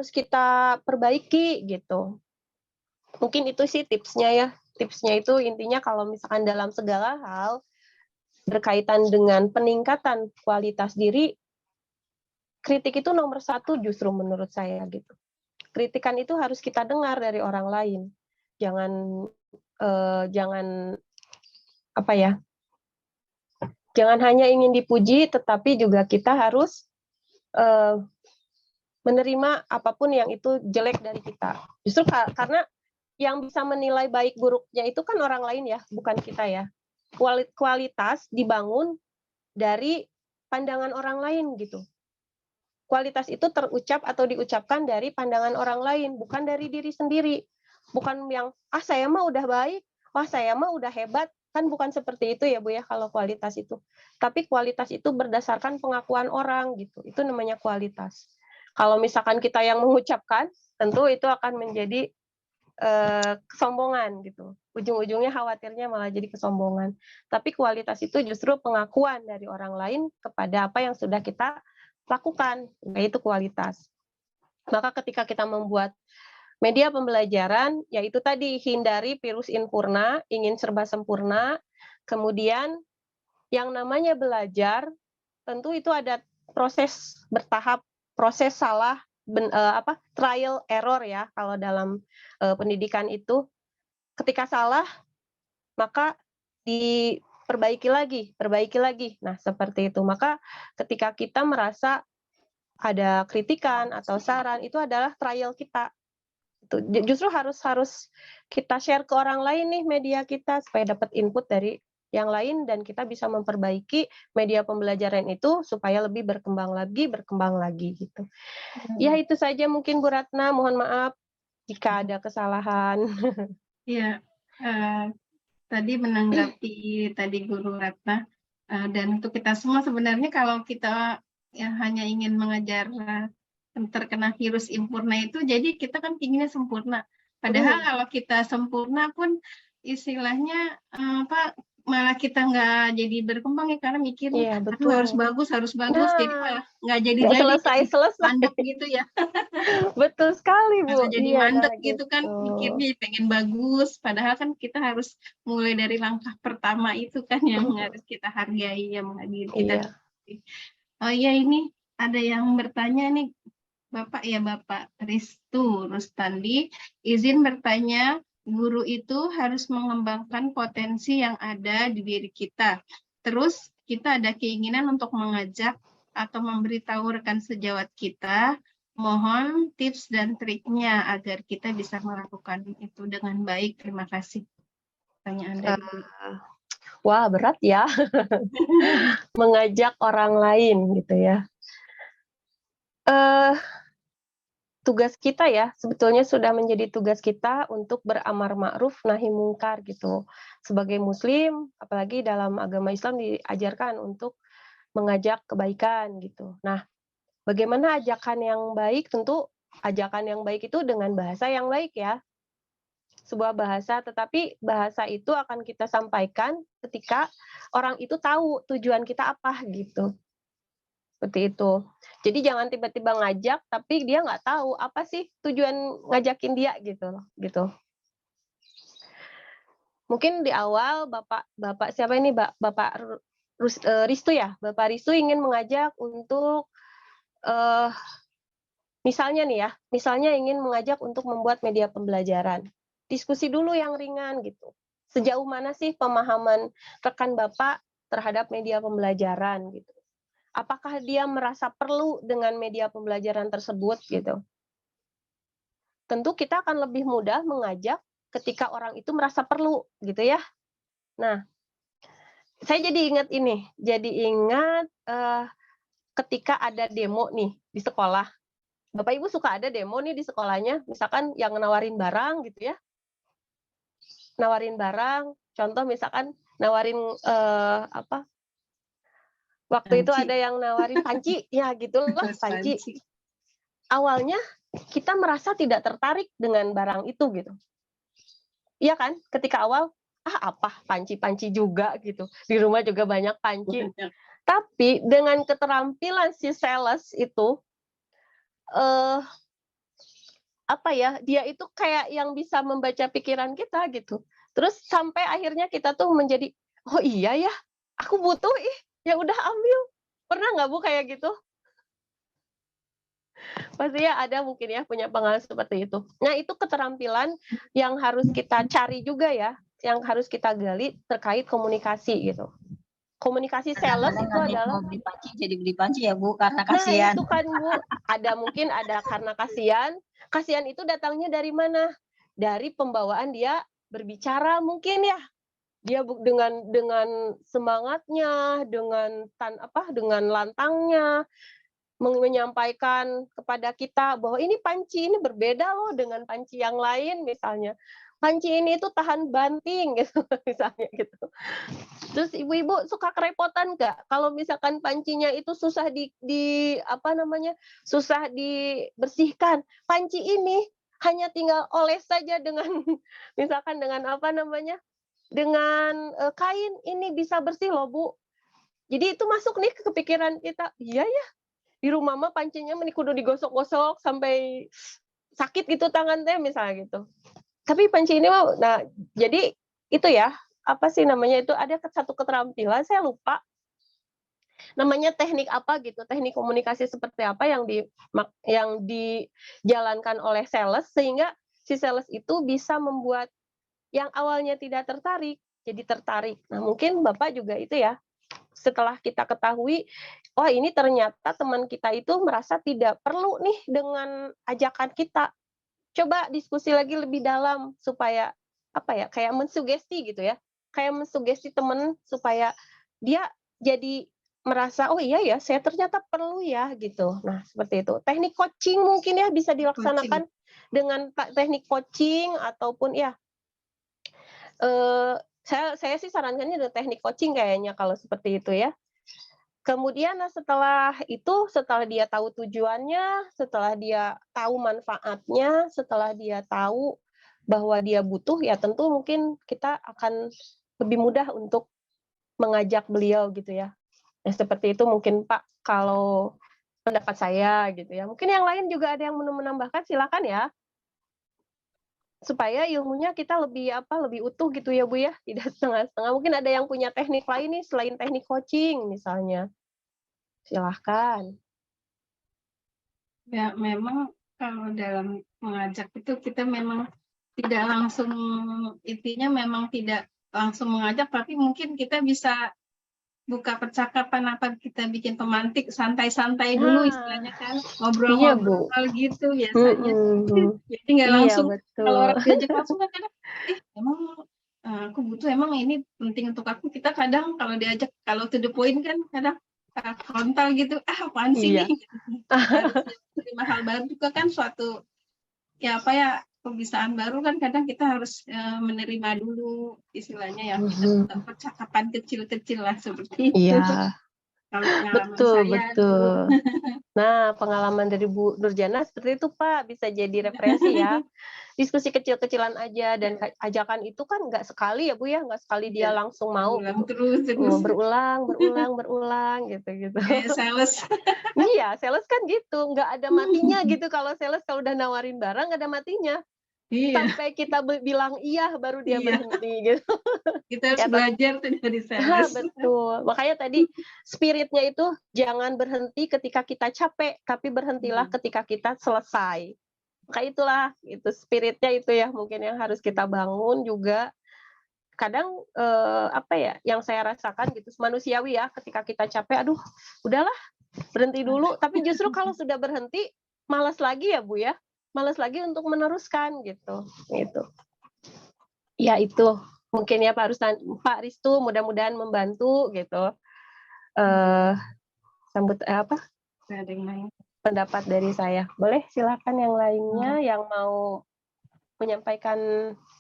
kita perbaiki gitu. Mungkin itu sih tipsnya ya. Tipsnya itu intinya kalau misalkan dalam segala hal berkaitan dengan peningkatan kualitas diri, kritik itu nomor 1 justru menurut saya gitu. Kritikan itu harus kita dengar dari orang lain. Jangan jangan hanya ingin dipuji, tetapi juga kita harus menerima apapun yang itu jelek dari kita. Justru karena yang bisa menilai baik buruknya itu kan orang lain ya, bukan kita ya. Kualitas dibangun dari pandangan orang lain gitu. Kualitas itu terucap atau diucapkan dari pandangan orang lain, bukan dari diri sendiri. Bukan yang, saya mah udah baik, saya mah udah hebat. Kan bukan seperti itu ya Bu ya, kalau kualitas itu. Tapi kualitas itu berdasarkan pengakuan orang gitu. Itu namanya kualitas. Kalau misalkan kita yang mengucapkan, tentu itu akan menjadi kesombongan gitu. Ujung-ujungnya khawatirnya malah jadi kesombongan. Tapi kualitas itu justru pengakuan dari orang lain kepada apa yang sudah kita lakukan, yaitu kualitas. Maka ketika kita membuat media pembelajaran, yaitu tadi hindari virus infurna, ingin serba sempurna, kemudian yang namanya belajar, tentu itu ada proses bertahap, proses salah, trial error ya, kalau dalam pendidikan itu. Ketika salah, maka perbaiki lagi. Nah, seperti itu. Maka ketika kita merasa ada kritikan atau saran, itu adalah trial kita. Justru harus kita share ke orang lain nih media kita supaya dapat input dari yang lain dan kita bisa memperbaiki media pembelajaran itu supaya lebih berkembang lagi gitu. Ya itu saja mungkin Bu Ratna, mohon maaf jika ada kesalahan. Ya, tadi menanggapi tadi Guru Ratna, dan untuk kita semua sebenarnya kalau kita hanya ingin mengajar terkena virus infurna itu, jadi kita kan inginnya sempurna. Padahal kalau kita sempurna pun istilahnya malah kita nggak jadi berkembang ya, karena mikirnya harus bagus, jadi malah nggak jadi selesai mandek gitu ya. Betul sekali Bu. Jadi mandek gitu kan, mikirnya pengen bagus, padahal kan kita harus mulai dari langkah pertama itu kan yang harus kita hargai, yang menghargai kita. Oh iya, ini ada yang bertanya nih, Bapak ya, Bapak Ristu Rustandi, izin bertanya, guru itu harus mengembangkan potensi yang ada di diri kita. Terus kita ada keinginan untuk mengajak atau memberitahu rekan sejawat kita, mohon tips dan triknya agar kita bisa melakukan itu dengan baik. Terima kasih. Pertanyaan dari Bu. Wah, berat ya. Mengajak orang lain gitu ya. Tugas kita ya, sebetulnya sudah menjadi tugas kita untuk beramar ma'ruf nahi mungkar gitu. Sebagai muslim, apalagi dalam agama Islam diajarkan untuk mengajak kebaikan gitu. Nah, bagaimana ajakan yang baik? Tentu ajakan yang baik itu dengan bahasa yang baik ya. Sebuah bahasa, tetapi bahasa itu akan kita sampaikan ketika orang itu tahu tujuan kita apa gitu. Seperti itu. Jadi jangan tiba-tiba ngajak, tapi dia nggak tahu apa sih tujuan ngajakin dia gitu. Mungkin di awal Bapak siapa ini, Bapak Ristu ya? Bapak Ristu ingin mengajak untuk misalnya nih ya, misalnya ingin mengajak untuk membuat media pembelajaran. Diskusi dulu yang ringan gitu. Sejauh mana sih pemahaman rekan Bapak terhadap media pembelajaran gitu. Apakah dia merasa perlu dengan media pembelajaran tersebut gitu. Tentu kita akan lebih mudah mengajak ketika orang itu merasa perlu gitu ya. Nah, saya jadi ingat ketika ada demo nih di sekolah. Bapak Ibu suka ada demo nih di sekolahnya, misalkan yang nawarin barang gitu ya. Nawarin barang, contoh misalkan nawarin waktu itu ada yang nawarin panci, ya gitulah panci. Awalnya kita merasa tidak tertarik dengan barang itu gitu. Iya kan? Ketika awal, apa panci-panci juga gitu. Di rumah juga banyak panci. Tapi dengan keterampilan si sales itu, dia itu kayak yang bisa membaca pikiran kita gitu. Terus sampai akhirnya kita tuh menjadi, oh iya ya, aku butuh ya udah ambil. Pernah nggak Bu kayak gitu? Pastinya ada mungkin ya punya pengalaman seperti itu. Nah, itu keterampilan yang harus kita cari juga ya, yang harus kita gali terkait komunikasi gitu. Komunikasi sales itu adalah mau beli panci jadi beli panci ya Bu karena nah kasihan. itu kan Bu, mungkin ada karena kasihan. Kasihan itu datangnya dari mana? Dari pembawaan dia berbicara mungkin ya. Dia dengan semangatnya, dengan lantangnya menyampaikan kepada kita bahwa ini panci ini berbeda loh dengan panci yang lain misalnya. Panci ini itu tahan banting gitu misalnya gitu. Terus ibu-ibu suka kerepotan nggak kalau misalkan pancinya itu susah susah dibersihkan. Panci ini hanya tinggal oles saja dengan misalkan dengan dengan kain ini bisa bersih loh Bu. Jadi itu masuk nih ke kepikiran kita. Iya ya, di rumah mah pancinya kudu digosok-gosok sampai sakit gitu tangan teh misalnya gitu. Tapi panci ini mah, nah jadi itu ya, itu ada satu keterampilan, saya lupa namanya teknik apa gitu, teknik komunikasi seperti apa yang dijalankan oleh sales sehingga si sales itu bisa membuat yang awalnya tidak tertarik jadi tertarik. Nah mungkin Bapak juga itu ya, setelah kita ketahui, oh ini ternyata teman kita itu merasa tidak perlu nih dengan ajakan kita. Coba diskusi lagi lebih dalam supaya kayak mensugesti gitu ya. Kayak mensugesti teman supaya dia jadi merasa oh iya ya, saya ternyata perlu ya gitu. Nah, seperti itu. Teknik coaching mungkin ya bisa dilaksanakan dengan teknik coaching ataupun ya saya sih sarankannya dengan teknik coaching kayaknya kalau seperti itu ya. Kemudian setelah dia tahu tujuannya, setelah dia tahu manfaatnya, setelah dia tahu bahwa dia butuh, ya tentu mungkin kita akan lebih mudah untuk mengajak beliau gitu ya. Nah, seperti itu mungkin Pak kalau pendapat saya gitu ya. Mungkin yang lain juga ada yang menambahkan, silakan ya. Supaya ilmunya kita lebih utuh gitu ya Bu ya, tidak setengah-setengah. Mungkin ada yang punya teknik lain nih selain teknik coaching misalnya. Silahkan. Ya, memang kalau dalam mengajak itu kita memang tidak langsung, intinya memang tidak langsung mengajak, tapi mungkin kita bisa buka percakapan apa kita bikin pemantik santai-santai dulu Nah, istilahnya kan, iya Bu. ngobrol-ngobrol gitu biasanya. Mm-mm. Jadi nggak Iya langsung, kalau betul. orang diajak langsung kan kadang, emang aku butuh, emang ini penting untuk aku. Kita kadang kalau diajak, kalau to the point kan kadang frontal gitu, apaan sih Iya. nih? Harusnya terima hal baru juga kan suatu, ya apa ya, pembicaraan baru kan kadang kita harus menerima dulu istilahnya ya, kita buka Mhm. percakapan kecil-kecil lah seperti itu. Iya, Kalau pengalaman betul saya dulu. betul. Nah, pengalaman dari Bu Nurjana seperti itu Pak, bisa jadi referensi ya. Diskusi kecil-kecilan aja dan ajakan itu kan nggak sekali ya Bu ya, nggak sekali dia Iya, langsung mau ulang gitu. terus Berulang, berulang, berulang gitu-gitu. kayak sales. Iya, sales kan gitu, nggak ada matinya gitu kalau sales kalau udah nawarin barang nggak ada matinya. Iya, Sampai kita bilang iya baru dia iya, berhenti gitu. kita harus Ya tapi belajar tuh dari sales. betul. Makanya tadi spiritnya itu jangan berhenti ketika kita capek, tapi berhentilah ketika kita selesai. Maka itulah itu spiritnya itu ya mungkin yang harus kita bangun juga. Kadang apa ya yang saya rasakan gitu manusiawi ya ketika kita capek, aduh udahlah berhenti dulu. Tapi justru kalau sudah berhenti malas lagi ya Bu ya, malas lagi untuk meneruskan gitu. Gitu. Ya itu mungkin ya Pak Ristu mudah-mudahan membantu gitu. Sambut apa Ada yang lain. pendapat dari saya. Boleh silakan yang lainnya yang mau menyampaikan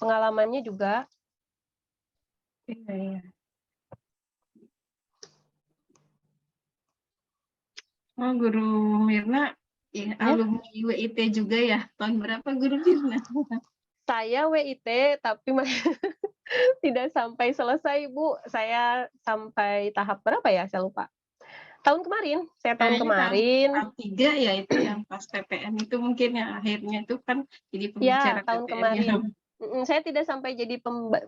pengalamannya juga. Iya, iya. Oh, Guru Mirna, ya, alumni WIT juga ya. Tahun berapa Guru Mirna? Saya WIT tapi tidak sampai selesai Bu. Saya sampai tahap berapa ya? Saya lupa. Tahun kemarin, saya tahun Kayaknya kemarin. tahap 3 ya itu yang pas PPN itu mungkin yang akhirnya itu kan jadi pembicara Ya, tahun PPN-nya. kemarin. Saya tidak sampai jadi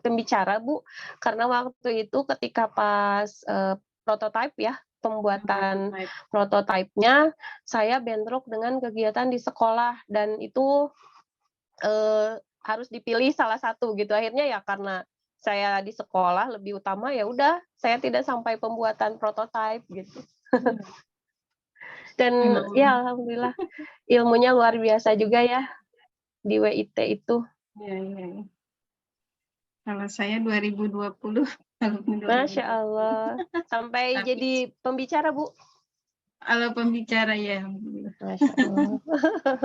pembicara, Bu, karena waktu itu ketika pas prototype ya, pembuatan prototipenya, saya bentrok dengan kegiatan di sekolah dan itu harus dipilih salah satu gitu. Akhirnya ya karena saya di sekolah lebih utama ya udah, saya tidak sampai pembuatan prototype gitu. Dan ya alhamdulillah ilmunya luar biasa juga ya di WIT itu. Iya, iya. Kalau saya 2020, Masya Allah. Sampai Tapi jadi pembicara, Bu. kalau pembicara ya, Masya Allah.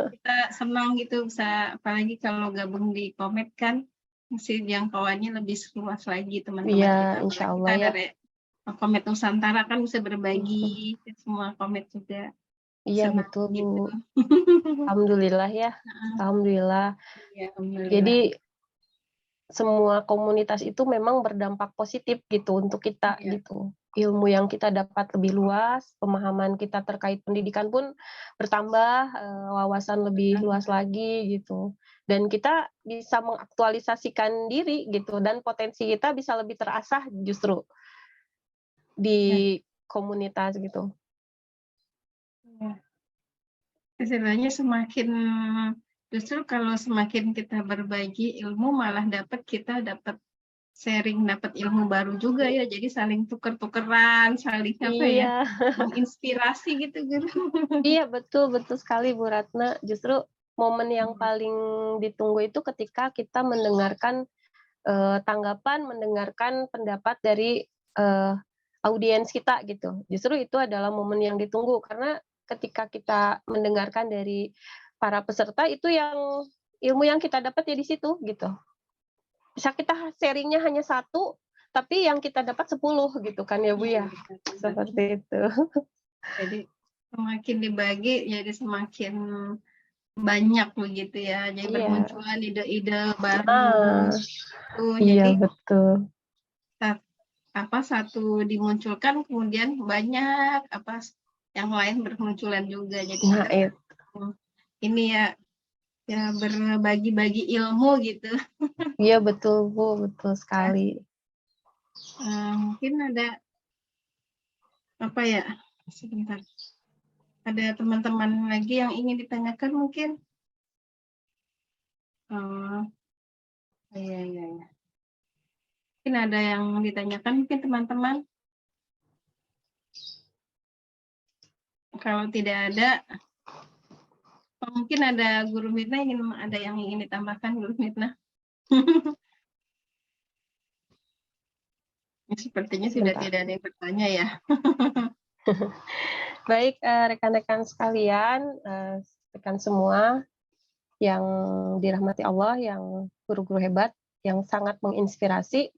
kita senang gitu bisa, apalagi kalau gabung di Komet kan, masih jangkauannya lebih luas lagi teman-teman Iya, kita. insya Apalagi Allah kita ya. dari Komet Nusantara kan bisa berbagi ke semua Komet juga. Iya, Senang betul, Bu. gitu. Alhamdulillah ya. Alhamdulillah. Ya, alhamdulillah. Jadi semua komunitas itu memang berdampak positif gitu untuk kita gitu. Ilmu yang kita dapat lebih luas, pemahaman kita terkait pendidikan pun bertambah, wawasan lebih luas lagi gitu. Dan kita bisa mengaktualisasikan diri gitu dan potensi kita bisa lebih terasah justru di komunitas gitu. Ya. Istilahnya semakin, justru kalau semakin kita berbagi ilmu malah kita dapat sharing, dapat ilmu baru juga ya, jadi saling tuker-tukeran, saling apa ya, Iya. menginspirasi gitu Guru. Iya, betul sekali Bu Ratna. Justru momen yang paling ditunggu itu ketika kita mendengarkan tanggapan, mendengarkan pendapat dari audiens kita gitu. Justru itu adalah momen yang ditunggu karena ketika kita mendengarkan dari para peserta itu yang ilmu yang kita dapat ya di situ gitu. Bisa kita sharingnya hanya 1, tapi yang kita dapat 10 gitu kan ya Bu ya. Seperti itu. Jadi semakin dibagi jadi semakin banyak begitu ya. Jadi bermunculan ide-ide baru. Iya Jadi betul. satu dimunculkan kemudian banyak yang lain bermunculan juga. Jadi kita ini ya berbagi-bagi ilmu gitu. Iya betul Bu, betul sekali. Mungkin ada apa ya? Sebentar. Ada teman-teman lagi yang ingin ditanyakan mungkin? Oh, iya, iya, iya. Mungkin ada yang ditanyakan mungkin teman-teman? Kalau tidak ada, mungkin ada Guru Mirna ada yang ingin ditambahkan, Guru Mirna? Sepertinya sudah Sebentar. tidak ada yang bertanya ya. Baik, rekan-rekan sekalian, rekan semua yang dirahmati Allah, yang guru-guru hebat, yang sangat menginspirasi.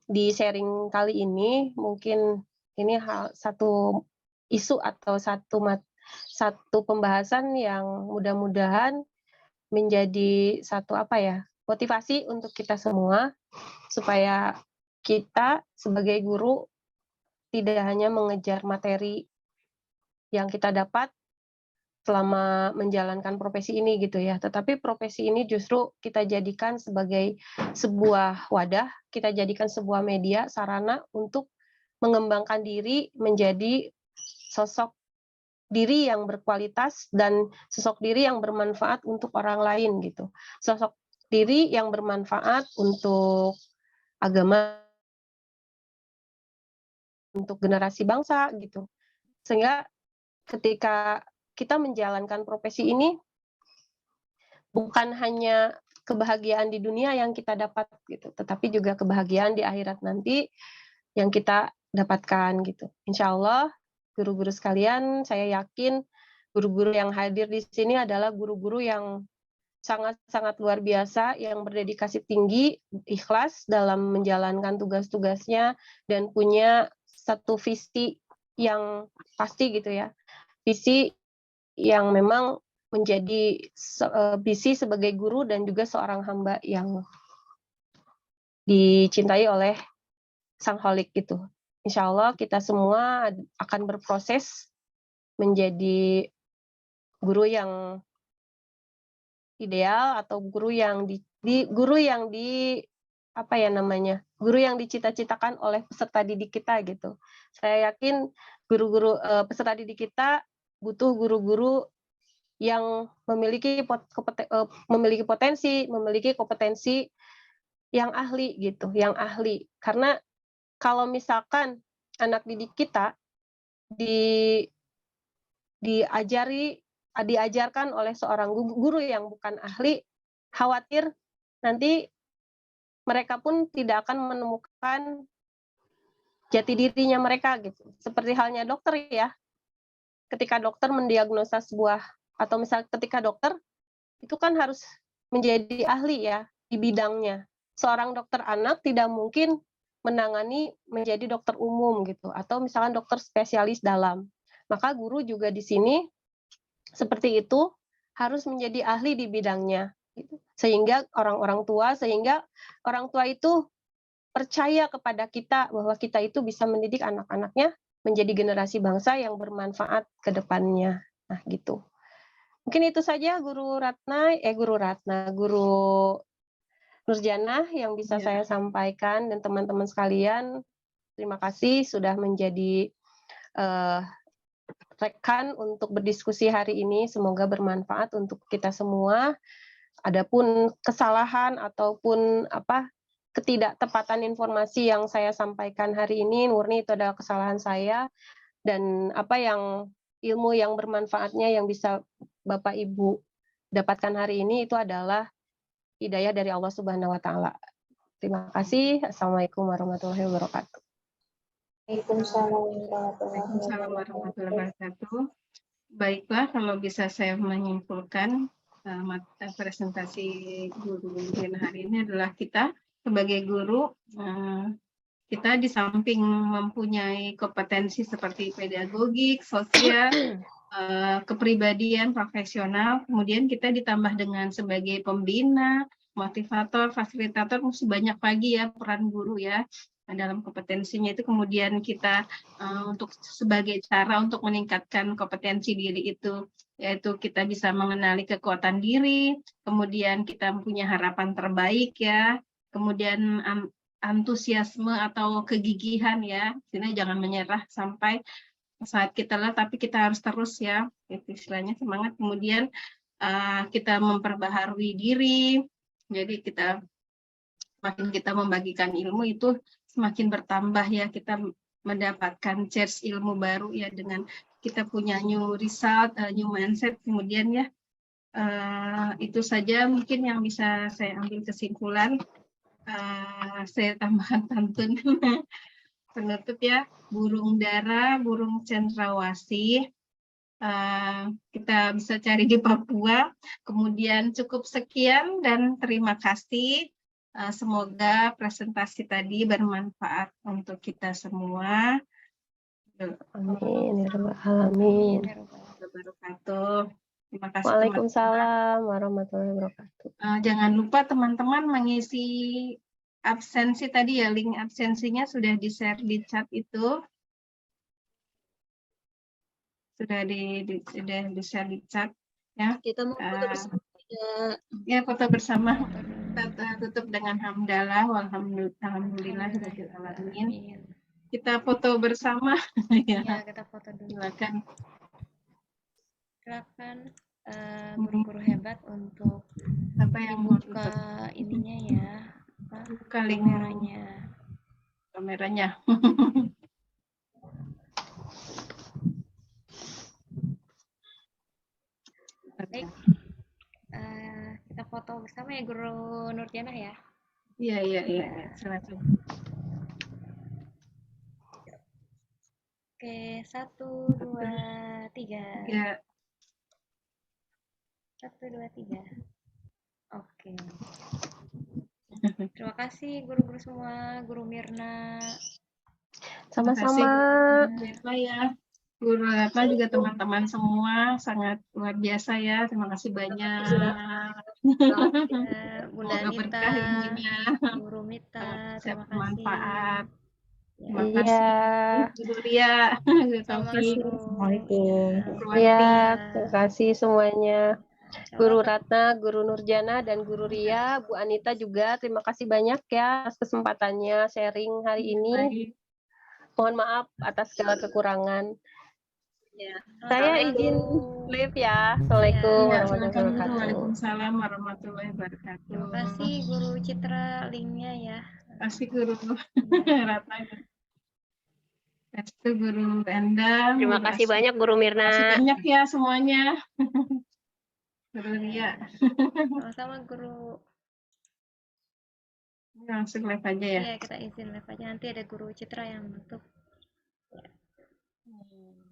Di sharing kali ini, mungkin ini satu isu atau satu pembahasan yang mudah-mudahan menjadi satu motivasi untuk kita semua, supaya kita sebagai guru tidak hanya mengejar materi yang kita dapat selama menjalankan profesi ini gitu ya, tetapi profesi ini justru kita jadikan sebagai sebuah wadah, kita jadikan sebuah media, sarana untuk mengembangkan diri menjadi sosok diri yang berkualitas dan sosok diri yang bermanfaat untuk orang lain gitu. Sosok diri yang bermanfaat untuk agama, untuk generasi bangsa gitu. Sehingga ketika kita menjalankan profesi ini, bukan hanya kebahagiaan di dunia yang kita dapat gitu, tetapi juga kebahagiaan di akhirat nanti yang kita dapatkan gitu. Insya Allah, guru-guru sekalian, saya yakin guru-guru yang hadir di sini adalah guru-guru yang sangat-sangat luar biasa, yang berdedikasi tinggi, ikhlas dalam menjalankan tugas-tugasnya, dan punya satu visi yang pasti gitu ya. Visi yang memang menjadi visi sebagai guru dan juga seorang hamba yang dicintai oleh Sang Holik gitu. Insya Allah kita semua akan berproses menjadi guru yang ideal atau guru yang guru yang dicita-citakan oleh peserta didik kita gitu. Saya yakin guru-guru peserta didik kita butuh guru-guru yang memiliki kompetensi yang ahli gitu, yang ahli. Karena kalau misalkan anak didik kita diajarkan oleh seorang guru yang bukan ahli, khawatir nanti mereka pun tidak akan menemukan jati dirinya mereka gitu. Seperti halnya dokter ya, ketika dokter mendiagnosa atau misal ketika dokter itu kan harus menjadi ahli ya di bidangnya. Seorang dokter anak tidak mungkin menangani menjadi dokter umum gitu, atau misalkan dokter spesialis dalam. Maka guru juga di sini seperti itu harus menjadi ahli di bidangnya. Gitu. Sehingga orang tua itu percaya kepada kita bahwa kita itu bisa mendidik anak-anaknya menjadi generasi bangsa yang bermanfaat ke depannya. Nah, gitu. Mungkin itu saja Guru Nurjana yang bisa saya sampaikan, dan teman-teman sekalian, terima kasih sudah menjadi rekan untuk berdiskusi hari ini. Semoga bermanfaat untuk kita semua. Adapun kesalahan ataupun ketidaktepatan informasi yang saya sampaikan hari ini, murni itu adalah kesalahan saya, dan ilmu yang bermanfaatnya yang bisa Bapak Ibu dapatkan hari ini itu adalah hidayah dari Allah Subhanahu wa taala. Terima kasih. Assalamualaikum warahmatullahi wabarakatuh. Waalaikumsalam warahmatullahi wabarakatuh. Baiklah, kalau bisa saya menyimpulkan presentasi guru hari ini adalah kita sebagai guru, kita di samping mempunyai kompetensi seperti pedagogik, sosial, kepribadian, profesional, kemudian kita ditambah dengan sebagai pembina, motivator, fasilitator, masih banyak lagi ya peran guru ya dalam kompetensinya itu. Kemudian kita untuk sebagai cara untuk meningkatkan kompetensi diri itu, yaitu kita bisa mengenali kekuatan diri, kemudian kita punya harapan terbaik ya, kemudian antusiasme atau kegigihan ya, sini jangan menyerah sampai saat kita lelah, tapi kita harus terus ya, itu istilahnya semangat. Kemudian kita memperbaharui diri, jadi semakin kita membagikan ilmu itu semakin bertambah ya, kita mendapatkan charge ilmu baru ya, dengan kita punya new result, new mindset. Kemudian ya, itu saja mungkin yang bisa saya ambil kesimpulan. Saya tambahkan pantun penutup ya, burung dara, burung cendrawasih, kita bisa cari di Papua. Kemudian cukup sekian dan terima kasih. Semoga presentasi tadi bermanfaat untuk kita semua. Amin ya rabbal alamin. Wabarakatuh. Terima kasih teman-teman. Waalaikumsalam warahmatullahi wabarakatuh. Jangan lupa teman-teman mengisi absensi tadi ya, link absensinya sudah di-share di chat itu. Sudah di-share di chat ya. Kita mau foto bersama tidak? Ya, foto bersama. Kita tutup dengan hamdalah walhamdulillahirabbil alamin. Kita foto bersama ya. Ya, kita foto dulu. Silakan. Silakan guru-guru hebat untuk Apa yang mau dibuka tutup? ininya ya, Buka link kameranya. Baik, kita foto bersama ya Guru Nurjana ya. Iya. Silakan. Oke, 1, 2, 3. Ya. 1, 2, 3. Oke. Terima kasih guru-guru semua, Guru Mirna. Sama-sama. Mirna ya. Guru apa juga teman-teman semua sangat luar biasa ya. Terima kasih banyak. Bunda Semoga Anita, berkah ilmunya. Guru Mita, Saya terima bermanfaat. kasih. Terima Iya. kasih Guru Ria, Guru Taufik, Assalamualaikum. Guru Iya, Wati. terima kasih semuanya. Guru Ratna, Guru Nurjana, dan Guru Ria, Bu Anita juga. Terima kasih banyak ya atas kesempatannya sharing hari ini. Baik. Mohon maaf atas segala kekurangan. Ya. Saya izin live ya. Assalamualaikum Ya, warahmatullahi silakan Guru. wabarakatuh. Waalaikumsalam warahmatullahi wabarakatuh. Terima kasih Guru Citra linknya ya. Terima kasih Guru Ratna. Terima kasih Guru Endang. Terima kasih banyak Guru Terima kasih Mirna. banyak ya semuanya. Guru Ria. Sama-sama Guru. Langsung live aja ya. Iya, kita izin live aja. Nanti ada Guru Citra yang menutup. Hmm.